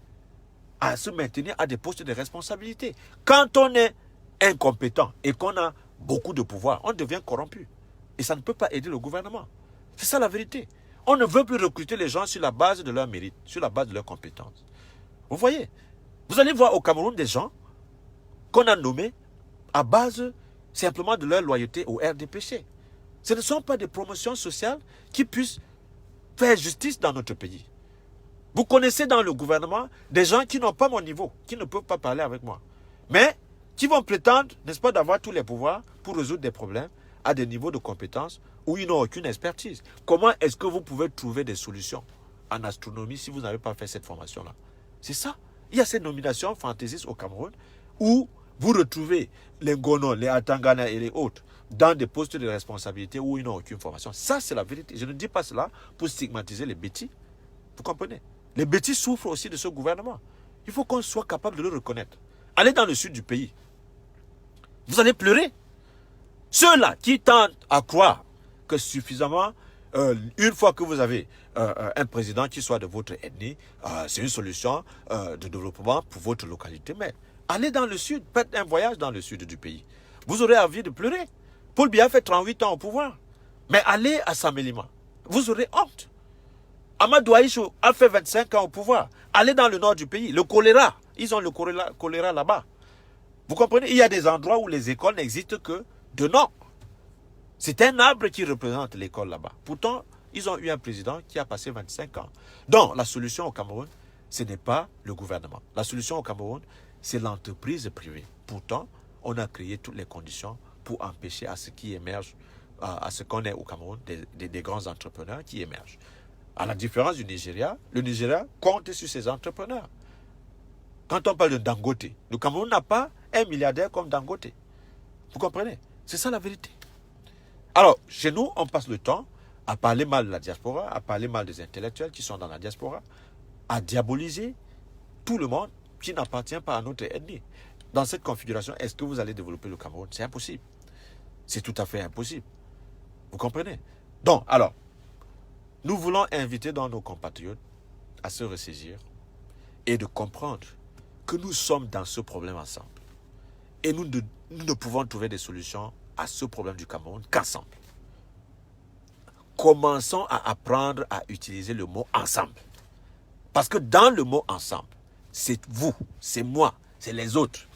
à se maintenir à des postes de responsabilité. Quand on est incompétent et qu'on a beaucoup de pouvoir, on devient corrompu. Et ça ne peut pas aider le gouvernement. C'est ça la vérité. On ne veut plus recruter les gens sur la base de leur mérite, sur la base de leurs compétences. Vous voyez, vous allez voir au Cameroun des gens qu'on a nommés à base simplement de leur loyauté au RDPC. Ce ne sont pas des promotions sociales qui puissent faire justice dans notre pays. Vous connaissez dans le gouvernement des gens qui n'ont pas mon niveau, qui ne peuvent pas parler avec moi, mais qui vont prétendre, n'est-ce pas, d'avoir tous les pouvoirs pour résoudre des problèmes à des niveaux de compétences où ils n'ont aucune expertise. Comment est-ce que vous pouvez trouver des solutions en astronomie si vous n'avez pas fait cette formation-là? C'est ça. Il y a ces nominations fantaisistes au Cameroun où vous retrouvez les Ngono, les Atangana et les autres dans des postes de responsabilité où ils n'ont aucune formation. Ça, c'est la vérité. Je ne dis pas cela pour stigmatiser les bêtis. Vous comprenez? Les bêtis souffrent aussi de ce gouvernement. Il faut qu'on soit capable de le reconnaître. Allez dans le sud du pays. Vous allez pleurer. Ceux-là qui tentent à croire que suffisamment, une fois que vous avez un président qui soit de votre ethnie, c'est une solution de développement pour votre localité. Mais allez dans le sud, faites un voyage dans le sud du pays. Vous aurez envie de pleurer. Paul Biya fait 38 ans au pouvoir. Mais allez à Samélima, vous aurez honte. Amadou Aïchou a fait 25 ans au pouvoir. Allez dans le nord du pays, le choléra. Ils ont le choléra là-bas. Vous comprenez? Il y a des endroits où les écoles n'existent que de nom. C'est un arbre qui représente l'école là-bas. Pourtant, ils ont eu un président qui a passé 25 ans. Donc, la solution au Cameroun, ce n'est pas le gouvernement. La solution au Cameroun, c'est l'entreprise privée. Pourtant, on a créé toutes les conditions pour empêcher à ce qui émerge, à ce qu'on ait au Cameroun, des grands entrepreneurs qui émergent. À la différence du Nigeria, le Nigeria compte sur ses entrepreneurs. Quand on parle de Dangote, le Cameroun n'a pas un milliardaire comme Dangote. Vous comprenez? C'est ça la vérité. Alors, chez nous, on passe le temps à parler mal de la diaspora, à parler mal des intellectuels qui sont dans la diaspora, à diaboliser tout le monde qui n'appartient pas à notre ethnie. Dans cette configuration, est-ce que vous allez développer le Cameroun? C'est impossible. C'est tout à fait impossible. Vous comprenez? Donc, alors, nous voulons inviter dans nos compatriotes à se ressaisir et de comprendre que nous sommes dans ce problème ensemble. Et nous ne pouvons trouver des solutions à ce problème du Cameroun qu'ensemble. Commençons à apprendre à utiliser le mot ensemble. Parce que dans le mot ensemble, c'est vous, c'est moi, c'est les autres.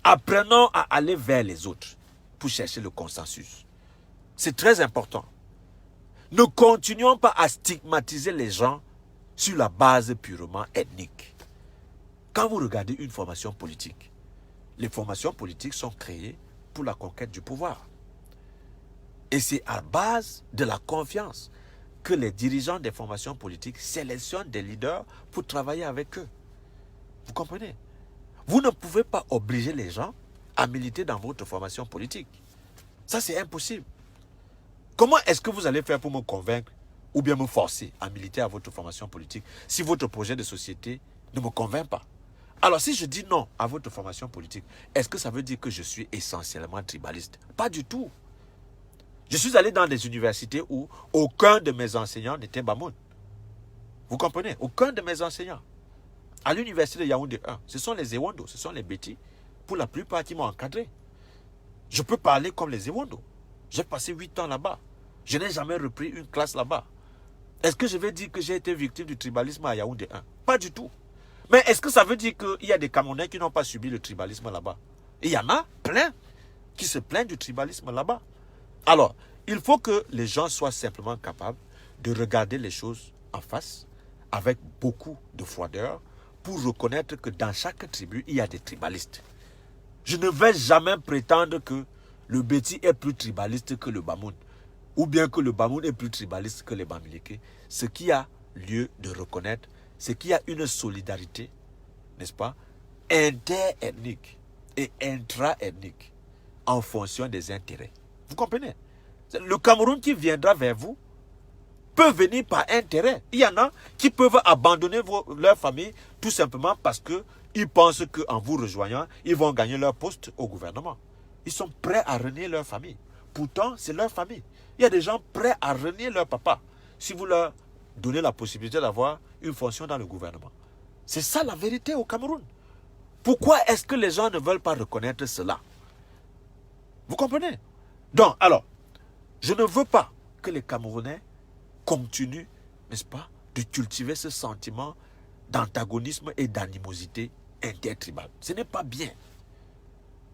Apprenons à aller vers les autres pour chercher le consensus. C'est très important. Ne continuons pas à stigmatiser les gens sur la base purement ethnique. Quand vous regardez une formation politique, les formations politiques sont créées pour la conquête du pouvoir. Et c'est à base de la confiance que les dirigeants des formations politiques sélectionnent des leaders pour travailler avec eux. Vous comprenez? Vous ne pouvez pas obliger les gens à militer dans votre formation politique. Ça, c'est impossible. Comment est-ce que vous allez faire pour me convaincre ou bien me forcer à militer à votre formation politique si votre projet de société ne me convainc pas? Alors, si je dis non à votre formation politique, est-ce que ça veut dire que je suis essentiellement tribaliste? Pas du tout. Je suis allé dans des universités où aucun de mes enseignants n'était Bamoun. Vous comprenez? Aucun de mes enseignants. À l'université de Yaoundé 1, ce sont les Ewondo, ce sont les Bétis, pour la plupart qui m'ont encadré. Je peux parler comme les Ewondo. J'ai passé 8 ans là-bas. Je n'ai jamais repris une classe là-bas. Est-ce que je vais dire que j'ai été victime du tribalisme à Yaoundé 1? Pas du tout. Mais est-ce que ça veut dire qu'il y a des Camerounais qui n'ont pas subi le tribalisme là-bas? Il y en a plein qui se plaignent du tribalisme là-bas. Alors, il faut que les gens soient simplement capables de regarder les choses en face avec beaucoup de froideur pour reconnaître que dans chaque tribu, il y a des tribalistes. Je ne vais jamais prétendre que le Béti est plus tribaliste que le Bamoun, ou bien que le Bamoun est plus tribaliste que les Bamileke. Ce qui a lieu de reconnaître, c'est qu'il y a une solidarité, n'est-ce pas, interethnique et intra-ethnique en fonction des intérêts. Vous comprenez? Le Cameroun qui viendra vers vous peut venir par intérêt. Il y en a qui peuvent abandonner leur famille tout simplement parce qu'ils pensent qu'en vous rejoignant, ils vont gagner leur poste au gouvernement. Ils sont prêts à renier leur famille. Pourtant, c'est leur famille. Il y a des gens prêts à renier leur papa si vous leur donnez la possibilité d'avoir une fonction dans le gouvernement. C'est ça la vérité au Cameroun. Pourquoi est-ce que les gens ne veulent pas reconnaître cela? Vous comprenez? Donc, alors, je ne veux pas que les Camerounais continuent, n'est-ce pas, de cultiver ce sentiment d'antagonisme et d'animosité intertribale. Ce n'est pas bien.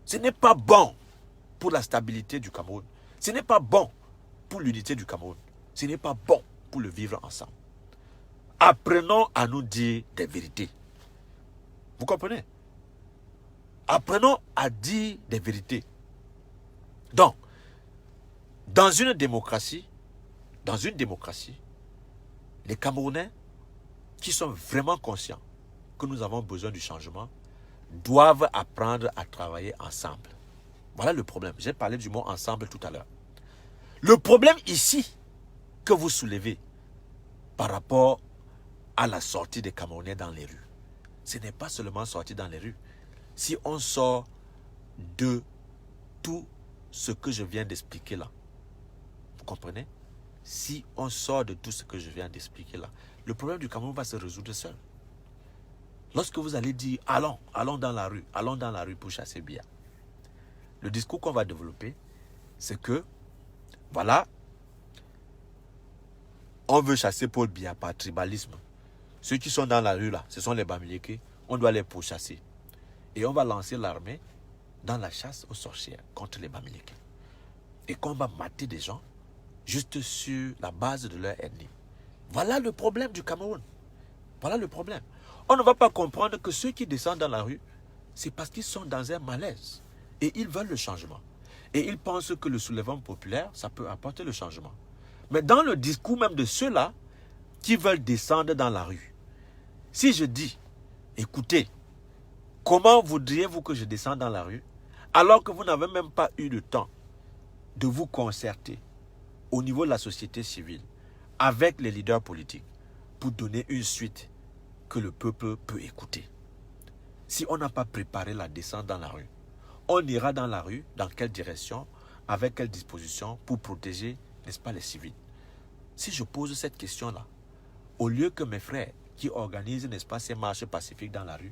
Ce n'est pas bon pour la stabilité du Cameroun. Ce n'est pas bon pour l'unité du Cameroun. Ce n'est pas bon pour le vivre ensemble. Apprenons à nous dire des vérités. Vous comprenez? Apprenons à dire des vérités. Donc, dans une démocratie, les Camerounais qui sont vraiment conscients que nous avons besoin du changement doivent apprendre à travailler ensemble. Voilà le problème. J'ai parlé du mot ensemble tout à l'heure. Le problème ici que vous soulevez par rapport à la sortie des Camerounais dans les rues, ce n'est pas seulement sortir dans les rues. Si on sort de tout ce que je viens d'expliquer là, vous comprenez? Si on sort de tout ce que je viens d'expliquer là, le problème du Cameroun va se résoudre seul. Lorsque vous allez dire allons dans la rue pour chasser Biya, le discours qu'on va développer, c'est que voilà, on veut chasser Paul Biya par tribalisme. Ceux qui sont dans la rue là, ce sont les Bamileke, on doit les pourchasser. Et on va lancer l'armée dans la chasse aux sorcières contre les Bamileke. Et qu'on va mater des gens juste sur la base de leur ethnie. Voilà le problème du Cameroun. Voilà le problème. On ne va pas comprendre que ceux qui descendent dans la rue, c'est parce qu'ils sont dans un malaise. Et ils veulent le changement. Et ils pensent que le soulèvement populaire, ça peut apporter le changement. Mais dans le discours même de ceux-là qui veulent descendre dans la rue, si je dis, écoutez, comment voudriez-vous que je descende dans la rue alors que vous n'avez même pas eu le temps de vous concerter au niveau de la société civile avec les leaders politiques pour donner une suite que le peuple peut écouter? Si on n'a pas préparé la descente dans la rue, on ira dans la rue, dans quelle direction, avec quelle disposition pour protéger, n'est-ce pas, les civils? Si je pose cette question-là, au lieu que mes frères qui organisent, n'est-ce pas, ces marches pacifiques dans la rue,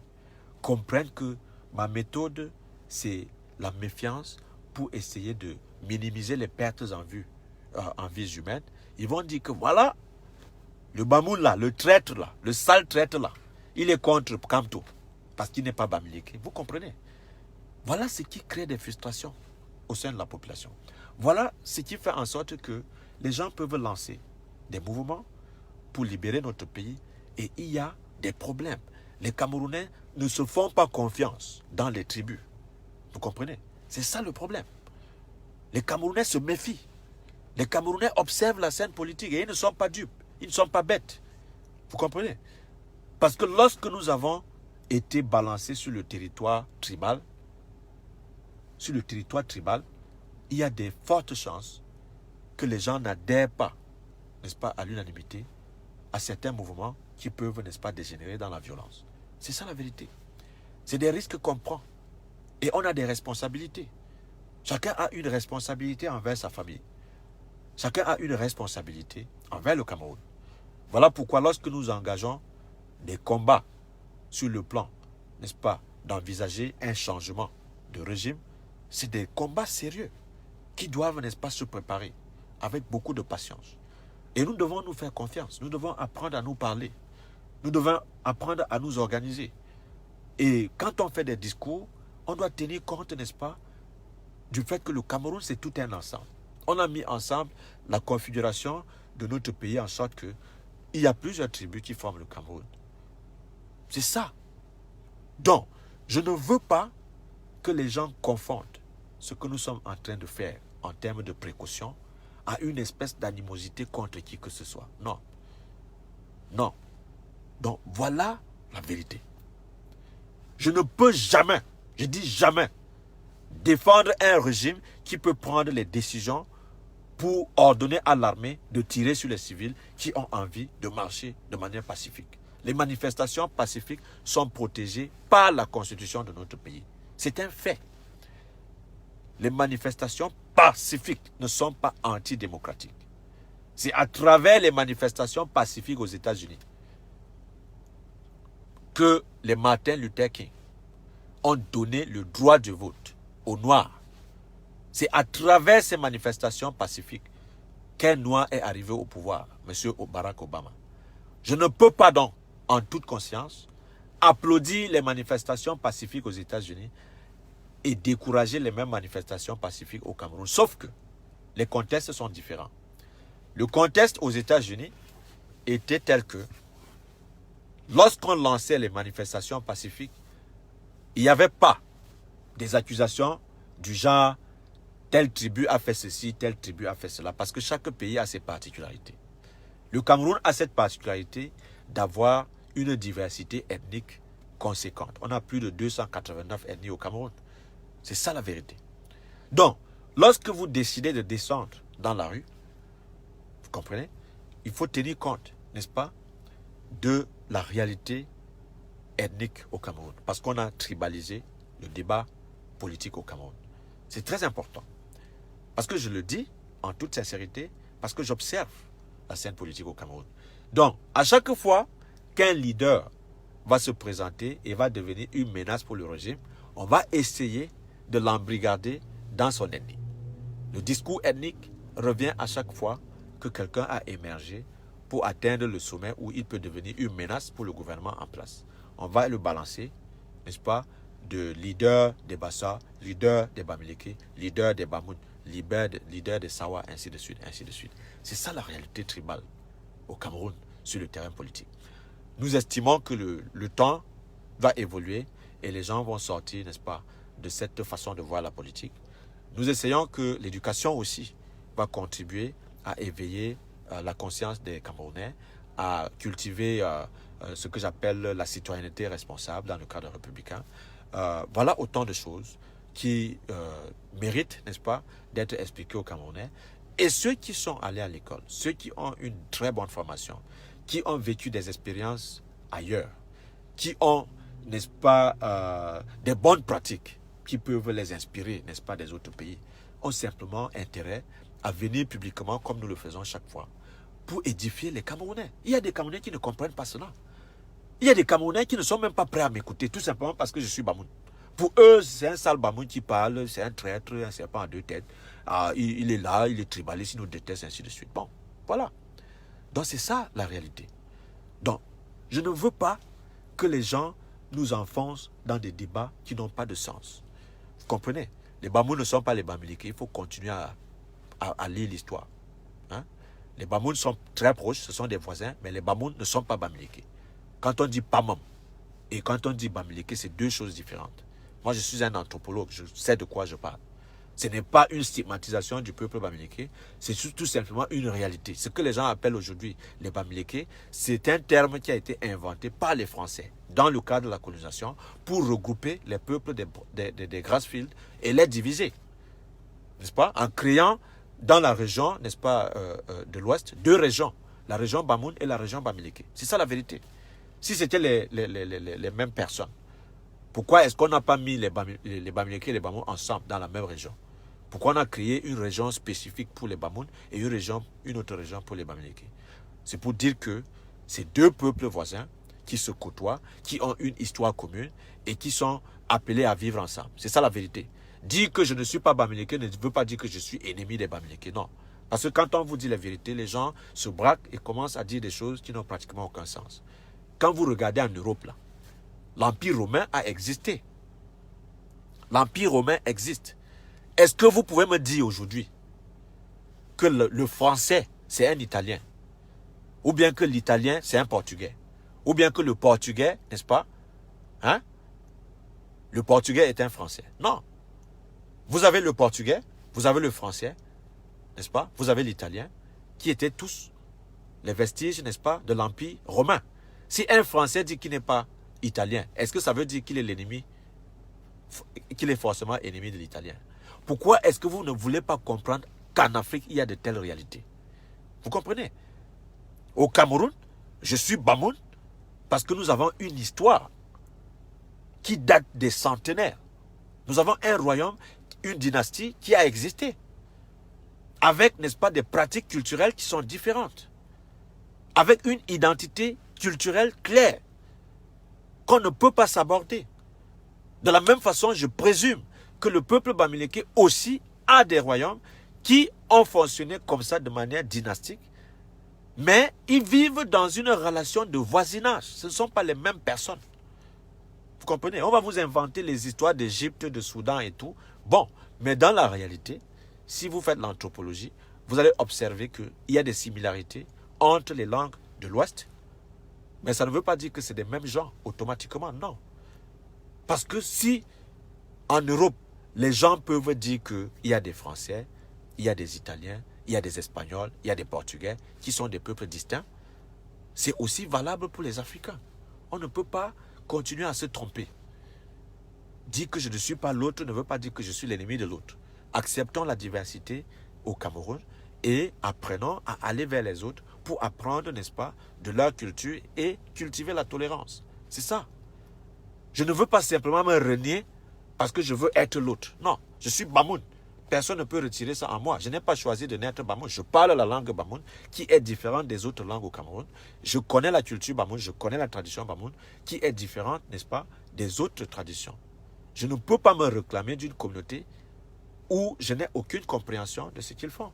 comprennent que ma méthode, c'est la méfiance pour essayer de minimiser les pertes en vies humaines, ils vont dire que voilà, le Bamoun là, le traître là, le sale traître là, il est contre Kamto parce qu'il n'est pas Bamileke. Vous comprenez? Voilà ce qui crée des frustrations au sein de la population. Voilà ce qui fait en sorte que les gens peuvent lancer des mouvements pour libérer notre pays et il y a des problèmes. Les Camerounais ne se font pas confiance dans les tribus. Vous comprenez? C'est ça le problème. Les Camerounais se méfient. Les Camerounais observent la scène politique et ils ne sont pas dupes. Ils ne sont pas bêtes. Vous comprenez? Parce que lorsque nous avons été balancés sur le territoire tribal, il y a des fortes chances que les gens n'adhèrent pas, n'est-ce pas, à l'unanimité, à certains mouvements qui peuvent, n'est-ce pas, dégénérer dans la violence. C'est ça la vérité. C'est des risques qu'on prend. Et on a des responsabilités. Chacun a une responsabilité envers sa famille. Chacun a une responsabilité envers le Cameroun. Voilà pourquoi lorsque nous engageons des combats sur le plan, n'est-ce pas, d'envisager un changement de régime, c'est des combats sérieux qui doivent, n'est-ce pas, se préparer avec beaucoup de patience. Et nous devons nous faire confiance. Nous devons apprendre à nous parler. Nous devons apprendre à nous organiser. Et quand on fait des discours, on doit tenir compte, n'est-ce pas, du fait que le Cameroun, c'est tout un ensemble. On a mis ensemble la configuration de notre pays en sorte qu'il y a plusieurs tribus qui forment le Cameroun. C'est ça. Donc, je ne veux pas que les gens confondent ce que nous sommes en train de faire en termes de précaution à une espèce d'animosité contre qui que ce soit. Non. Non. Donc, voilà la vérité. Je ne peux jamais, je dis jamais, défendre un régime qui peut prendre les décisions pour ordonner à l'armée de tirer sur les civils qui ont envie de marcher de manière pacifique. Les manifestations pacifiques sont protégées par la constitution de notre pays. C'est un fait. Les manifestations pacifiques ne sont pas antidémocratiques. C'est à travers les manifestations pacifiques aux États-Unis que les Martin Luther King ont donné le droit de vote aux Noirs. C'est à travers ces manifestations pacifiques qu'un Noir est arrivé au pouvoir, M. Barack Obama. Je ne peux pas donc, en toute conscience, applaudir les manifestations pacifiques aux États-Unis et décourager les mêmes manifestations pacifiques au Cameroun. Sauf que les contextes sont différents. Le contexte aux États-Unis était tel que lorsqu'on lançait les manifestations pacifiques, il n'y avait pas des accusations du genre telle tribu a fait ceci, telle tribu a fait cela, parce que chaque pays a ses particularités. Le Cameroun a cette particularité d'avoir une diversité ethnique conséquente. On a plus de 289 ethnies au Cameroun. C'est ça la vérité. Donc, lorsque vous décidez de descendre dans la rue, vous comprenez, il faut tenir compte, n'est-ce pas, de la réalité ethnique au Cameroun. Parce qu'on a tribalisé le débat politique au Cameroun. C'est très important. Parce que je le dis en toute sincérité, parce que j'observe la scène politique au Cameroun. Donc, à chaque fois qu'un leader va se présenter et va devenir une menace pour le régime, on va essayer de l'embrigader dans son ethnie. Le discours ethnique revient à chaque fois que quelqu'un a émergé pour atteindre le sommet où il peut devenir une menace pour le gouvernement en place. On va le balancer, n'est-ce pas, de leader des Bassa, leader des Bamileke, leader des Bamoun, leader des Sawa, ainsi de suite, ainsi de suite. C'est ça la réalité tribale au Cameroun sur le terrain politique. Nous estimons que le temps va évoluer et les gens vont sortir, n'est-ce pas, de cette façon de voir la politique. Nous essayons que l'éducation aussi va contribuer à éveiller la conscience des Camerounais, à cultiver ce que j'appelle la citoyenneté responsable dans le cadre républicain. Voilà autant de choses qui méritent, n'est-ce pas, d'être expliquées aux Camerounais. Et ceux qui sont allés à l'école, ceux qui ont une très bonne formation, qui ont vécu des expériences ailleurs, qui ont, n'est-ce pas, des bonnes pratiques qui peuvent les inspirer, n'est-ce pas, des autres pays, ont simplement intérêt à venir publiquement, comme nous le faisons chaque fois, pour édifier les Camerounais. Il y a des Camerounais qui ne comprennent pas cela. Il y a des Camerounais qui ne sont même pas prêts à m'écouter, tout simplement parce que je suis Bamoun. Pour eux, c'est un sale Bamoun qui parle, c'est un traître, un serpent à deux têtes. Il est là, il est tribaliste, il nous déteste, ainsi de suite. Bon, voilà. Donc c'est ça la réalité. Donc, je ne veux pas que les gens nous enfoncent dans des débats qui n'ont pas de sens. Vous comprenez? Les Bamouns ne sont pas les Bamileke. Il faut continuer à lire l'histoire. Hein? Les Bamouns sont très proches, ce sont des voisins, mais les Bamouns ne sont pas Bamileke. Quand on dit Pamam et quand on dit Bamileke, c'est deux choses différentes. Moi, je suis un anthropologue, je sais de quoi je parle. Ce n'est pas une stigmatisation du peuple Bamileke, c'est tout simplement une réalité. Ce que les gens appellent aujourd'hui les Bamileke, c'est un terme qui a été inventé par les Français dans le cadre de la colonisation pour regrouper les peuples des Grassfields et les diviser. N'est-ce pas? En créant dans la région, n'est-ce pas, de l'Ouest, deux régions, la région Bamoun et la région Bamileke. C'est ça la vérité. Si c'était les mêmes personnes, pourquoi est-ce qu'on n'a pas mis les Bamileke et les Bamoun ensemble dans la même région? Pourquoi on a créé une région spécifique pour les Bamoun et une autre région pour les Bamileke? C'est pour dire que ces deux peuples voisins qui se côtoient, qui ont une histoire commune et qui sont appelés à vivre ensemble. C'est ça la vérité. Dire que je ne suis pas Bamileke ne veut pas dire que je suis ennemi des Bamileke, non. Parce que quand on vous dit la vérité, les gens se braquent et commencent à dire des choses qui n'ont pratiquement aucun sens. quand vous regardez en Europe, là, l'Empire romain a existé. L'Empire romain existe. Est-ce que vous pouvez me dire aujourd'hui que le français, c'est un italien? Ou bien que l'italien, c'est un portugais? Ou bien que le portugais, n'est-ce pas? Hein? Le portugais est un français. Non. Vous avez le portugais, vous avez le français, n'est-ce pas? Vous avez l'italien, qui étaient tous les vestiges, n'est-ce pas, de l'Empire romain. Si un français dit qu'il n'est pas italien, est-ce que ça veut dire qu'il est l'ennemi, qu'il est forcément ennemi de l'italien? Pourquoi est-ce que vous ne voulez pas comprendre qu'en Afrique, il y a de telles réalités? Vous comprenez? Au Cameroun, je suis Bamoun parce que nous avons une histoire qui date des centenaires. Nous avons un royaume, une dynastie qui a existé, avec, n'est-ce pas, des pratiques culturelles qui sont différentes, avec une identité culturelle claire, qu'on ne peut pas s'aborder. De la même façon, je présume que le peuple bamileke aussi a des royaumes qui ont fonctionné comme ça de manière dynastique, mais ils vivent dans une relation de voisinage. Ce ne sont pas les mêmes personnes. Vous comprenez? On va vous inventer les histoires d'Égypte, de Soudan et tout. Bon, mais dans la réalité, si vous faites l'anthropologie, vous allez observer qu'il y a des similarités entre les langues de l'Ouest, mais ça ne veut pas dire que c'est des mêmes gens automatiquement, non. Parce que si en Europe, les gens peuvent dire qu'il y a des Français, il y a des Italiens, il y a des Espagnols, il y a des Portugais qui sont des peuples distincts, c'est aussi valable pour les Africains. On ne peut pas continuer à se tromper. Dire que je ne suis pas l'autre ne veut pas dire que je suis l'ennemi de l'autre. Acceptons la diversité au Cameroun et apprenons à aller vers les autres pour apprendre, n'est-ce pas, de leur culture et cultiver la tolérance. C'est ça. Je ne veux pas simplement me renier parce que je veux être l'autre. Non, je suis Bamoun. Personne ne peut retirer ça en moi. Je n'ai pas choisi de naître Bamoun. Je parle la langue Bamoun qui est différente des autres langues au Cameroun. Je connais la culture Bamoun, je connais la tradition Bamoun qui est différente, n'est-ce pas, des autres traditions. Je ne peux pas me réclamer d'une communauté où je n'ai aucune compréhension de ce qu'ils font.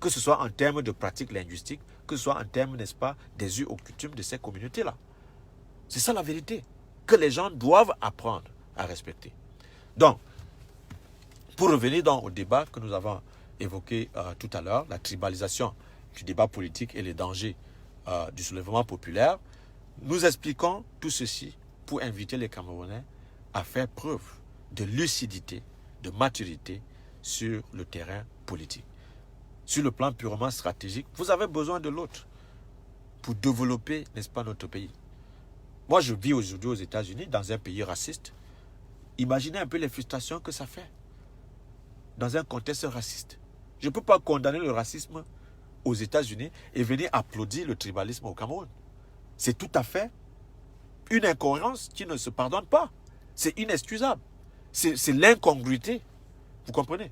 Que ce soit en termes de pratiques linguistiques, que ce soit en termes, n'est-ce pas, des us et coutumes de ces communautés-là. C'est ça la vérité que les gens doivent apprendre à respecter. Donc, pour revenir donc au débat que nous avons évoqué tout à l'heure, la tribalisation du débat politique et les dangers du soulèvement populaire, nous expliquons tout ceci pour inviter les Camerounais à faire preuve de lucidité, de maturité sur le terrain politique. Sur le plan purement stratégique, vous avez besoin de l'autre pour développer, n'est-ce pas, notre pays. Moi, je vis aujourd'hui aux États-Unis, dans un pays raciste. Imaginez un peu les frustrations que ça fait dans un contexte raciste. Je ne peux pas condamner le racisme aux États-Unis et venir applaudir le tribalisme au Cameroun. C'est tout à fait une incohérence qui ne se pardonne pas. C'est inexcusable. C'est l'incongruité. Vous comprenez?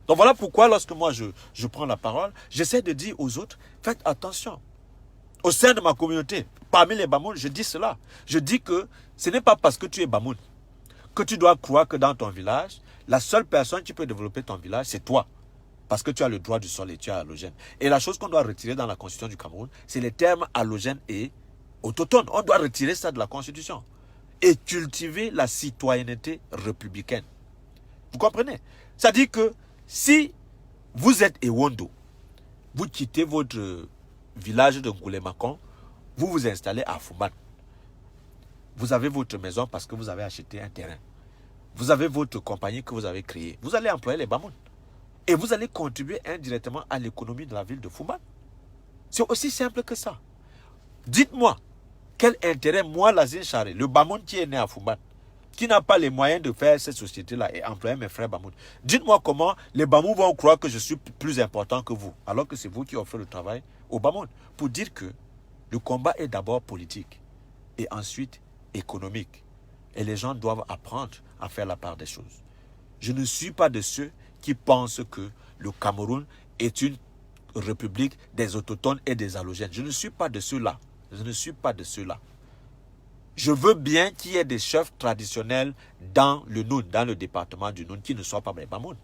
Donc voilà pourquoi lorsque moi je prends la parole, j'essaie de dire aux autres, faites attention. Au sein de ma communauté, parmi les Bamouns, je dis cela. Je dis que ce n'est pas parce que tu es Bamoun que tu dois croire que dans ton village, la seule personne qui peut développer ton village, c'est toi. Parce que tu as le droit du sol et tu es allogène. Et la chose qu'on doit retirer dans la constitution du Cameroun, c'est les termes allogène et autochtone. On doit retirer ça de la constitution. Et cultiver la citoyenneté républicaine. Vous comprenez? C'est-à-dire que si vous êtes Ewondo, vous quittez votre village de Ngoulémakon, vous vous installez à Fumban. Vous avez votre maison parce que vous avez acheté un terrain. Vous avez votre compagnie que vous avez créée. Vous allez employer les Bamouns. Et vous allez contribuer indirectement à l'économie de la ville de Fumban. C'est aussi simple que ça. Dites-moi, quel intérêt, moi, Lazine Charé, le Bamoun qui est né à Fumban, qui n'a pas les moyens de faire cette société-là et employer mes frères Bamoun. Dites-moi comment les Bamoun vont croire que je suis plus important que vous, alors que c'est vous qui offrez le travail aux Bamoun. Pour dire que le combat est d'abord politique et ensuite économique. Et les gens doivent apprendre à faire la part des choses. Je ne suis pas de ceux qui pensent que le Cameroun est une république des autochtones et des allogènes. Je ne suis pas de ceux-là. Je ne suis pas de ceux-là. Je veux bien qu'il y ait des chefs traditionnels dans le Noun, dans le département du Noun, qui ne soient pas des Bamoun.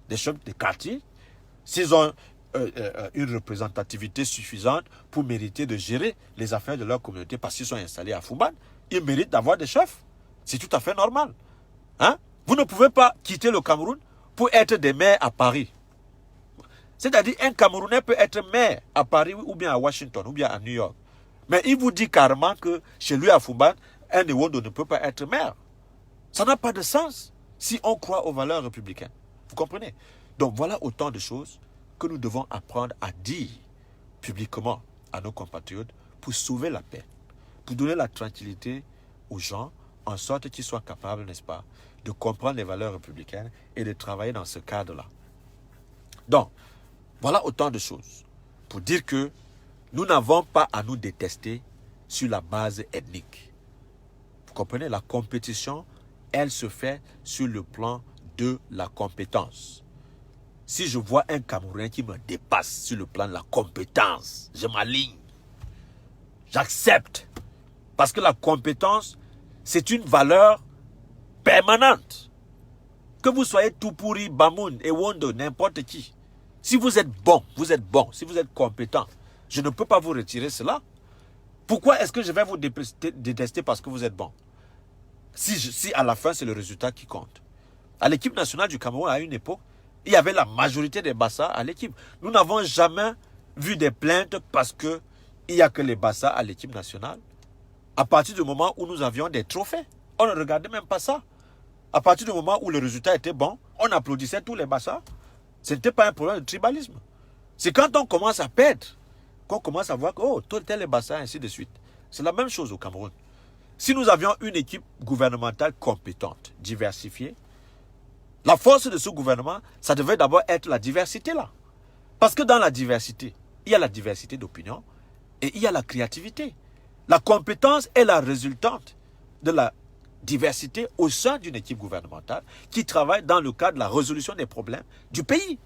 Des chefs de quartier. S'ils ont une représentativité suffisante pour mériter de gérer les affaires de leur communauté parce qu'ils sont installés à Fouban. Ils méritent d'avoir des chefs. C'est tout à fait normal. Hein? Vous ne pouvez pas quitter le Cameroun pour être des maires à Paris. C'est-à-dire, un Camerounais peut être maire à Paris ou bien à Washington ou bien à New York. Mais il vous dit carrément que chez lui à Fouban, un Ewondo ne peut pas être maire. Ça n'a pas de sens si on croit aux valeurs républicaines. Vous comprenez? Donc voilà autant de choses que nous devons apprendre à dire publiquement à nos compatriotes pour sauver la paix, pour donner la tranquillité aux gens en sorte qu'ils soient capables, n'est-ce pas, de comprendre les valeurs républicaines et de travailler dans ce cadre-là. Donc, voilà autant de choses pour dire que nous n'avons pas à nous détester sur la base ethnique. Vous comprenez? La compétition, elle se fait sur le plan de la compétence. Si je vois un Camerounais qui me dépasse sur le plan de la compétence, je m'aligne. J'accepte. Parce que la compétence, c'est une valeur permanente. Que vous soyez tout pourri, Bamoun, Ewondo, n'importe qui. Si vous êtes bon, vous êtes bon. Si vous êtes compétent, je ne peux pas vous retirer cela. Pourquoi est-ce que je vais vous détester parce que vous êtes bon? Si à la fin, c'est le résultat qui compte. À l'équipe nationale du Cameroun, à une époque, il y avait la majorité des Bassa à l'équipe. Nous n'avons jamais vu des plaintes parce qu'il n'y a que les Bassa à l'équipe nationale. À partir du moment où nous avions des trophées, on ne regardait même pas ça. À partir du moment où le résultat était bon, on applaudissait tous les Bassa. Ce n'était pas un problème de tribalisme. C'est quand on commence à perdre qu'on commence à voir que, oh, tel est Bassa, ainsi de suite. C'est la même chose au Cameroun. Si nous avions une équipe gouvernementale compétente, diversifiée, la force de ce gouvernement, ça devait d'abord être la diversité là. Parce que dans la diversité, il y a la diversité d'opinion et il y a la créativité. La compétence est la résultante de la diversité au sein d'une équipe gouvernementale qui travaille dans le cadre de la résolution des problèmes du pays.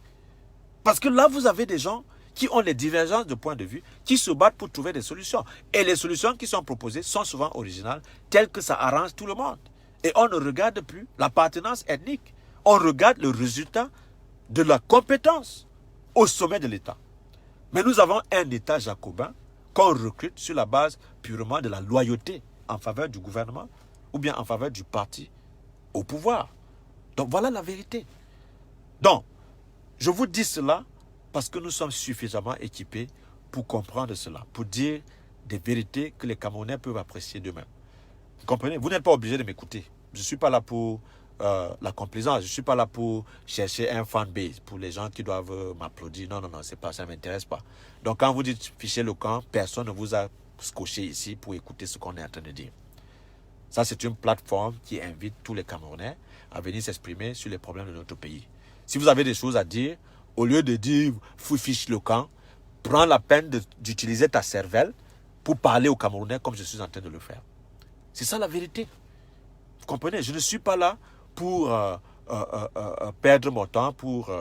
Parce que là, vous avez des gens qui ont les divergences de points de vue, qui se battent pour trouver des solutions. Et les solutions qui sont proposées sont souvent originales, telles que ça arrange tout le monde. Et on ne regarde plus l'appartenance ethnique. On regarde le résultat de la compétence au sommet de l'État. Mais nous avons un État jacobin qu'on recrute sur la base purement de la loyauté en faveur du gouvernement ou bien en faveur du parti au pouvoir. Donc voilà la vérité. Donc, je vous dis cela parce que nous sommes suffisamment équipés pour comprendre cela, pour dire des vérités que les Camerounais peuvent apprécier d'eux-mêmes. Vous comprenez? Vous n'êtes pas obligé de m'écouter. Je ne suis pas là pour la complaisance. Je ne suis pas là pour chercher un fanbase, pour les gens qui doivent m'applaudir. Non, c'est pas, ça ne m'intéresse pas. Donc quand vous dites fichez le camp, personne ne vous a scotché ici pour écouter ce qu'on est en train de dire. Ça, c'est une plateforme qui invite tous les Camerounais à venir s'exprimer sur les problèmes de notre pays. Si vous avez des choses à dire, au lieu de dire fiche le camp, prends la peine d'utiliser ta cervelle pour parler aux Camerounais comme je suis en train de le faire. C'est ça la vérité. Vous comprenez? Je ne suis pas là pour perdre mon temps, pour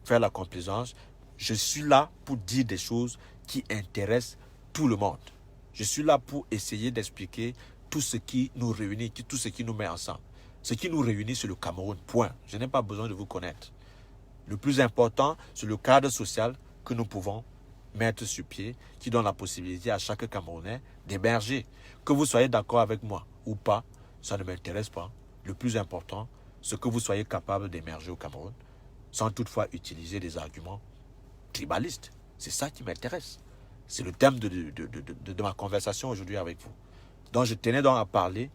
faire la complaisance. Je suis là pour dire des choses qui intéressent tout le monde. Je suis là pour essayer d'expliquer tout ce qui nous réunit, tout ce qui nous met ensemble. Ce qui nous réunit, c'est le Cameroun, point. Je n'ai pas besoin de vous connaître. Le plus important, c'est le cadre social que nous pouvons mettre sur pied, qui donne la possibilité à chaque Camerounais d'émerger. Que vous soyez d'accord avec moi ou pas, ça ne m'intéresse pas. Le plus important, c'est que vous soyez capable d'émerger au Cameroun, sans toutefois utiliser des arguments tribalistes. C'est ça qui m'intéresse. C'est le thème de ma conversation aujourd'hui avec vous. Donc je tenais donc à parler,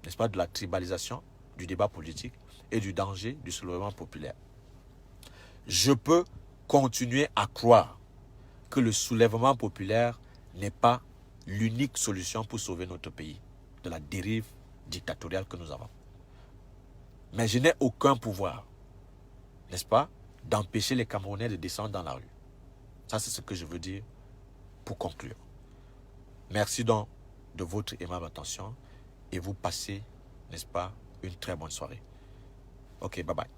n'est-ce pas, de la tribalisation, du débat politique et du danger du soulèvement populaire. Je peux continuer à croire que le soulèvement populaire n'est pas l'unique solution pour sauver notre pays de la dérive dictatoriale que nous avons. Mais je n'ai aucun pouvoir, n'est-ce pas, d'empêcher les Camerounais de descendre dans la rue. Ça, c'est ce que je veux dire pour conclure. Merci donc de votre aimable attention et vous passez, n'est-ce pas, une très bonne soirée. Ok, bye bye.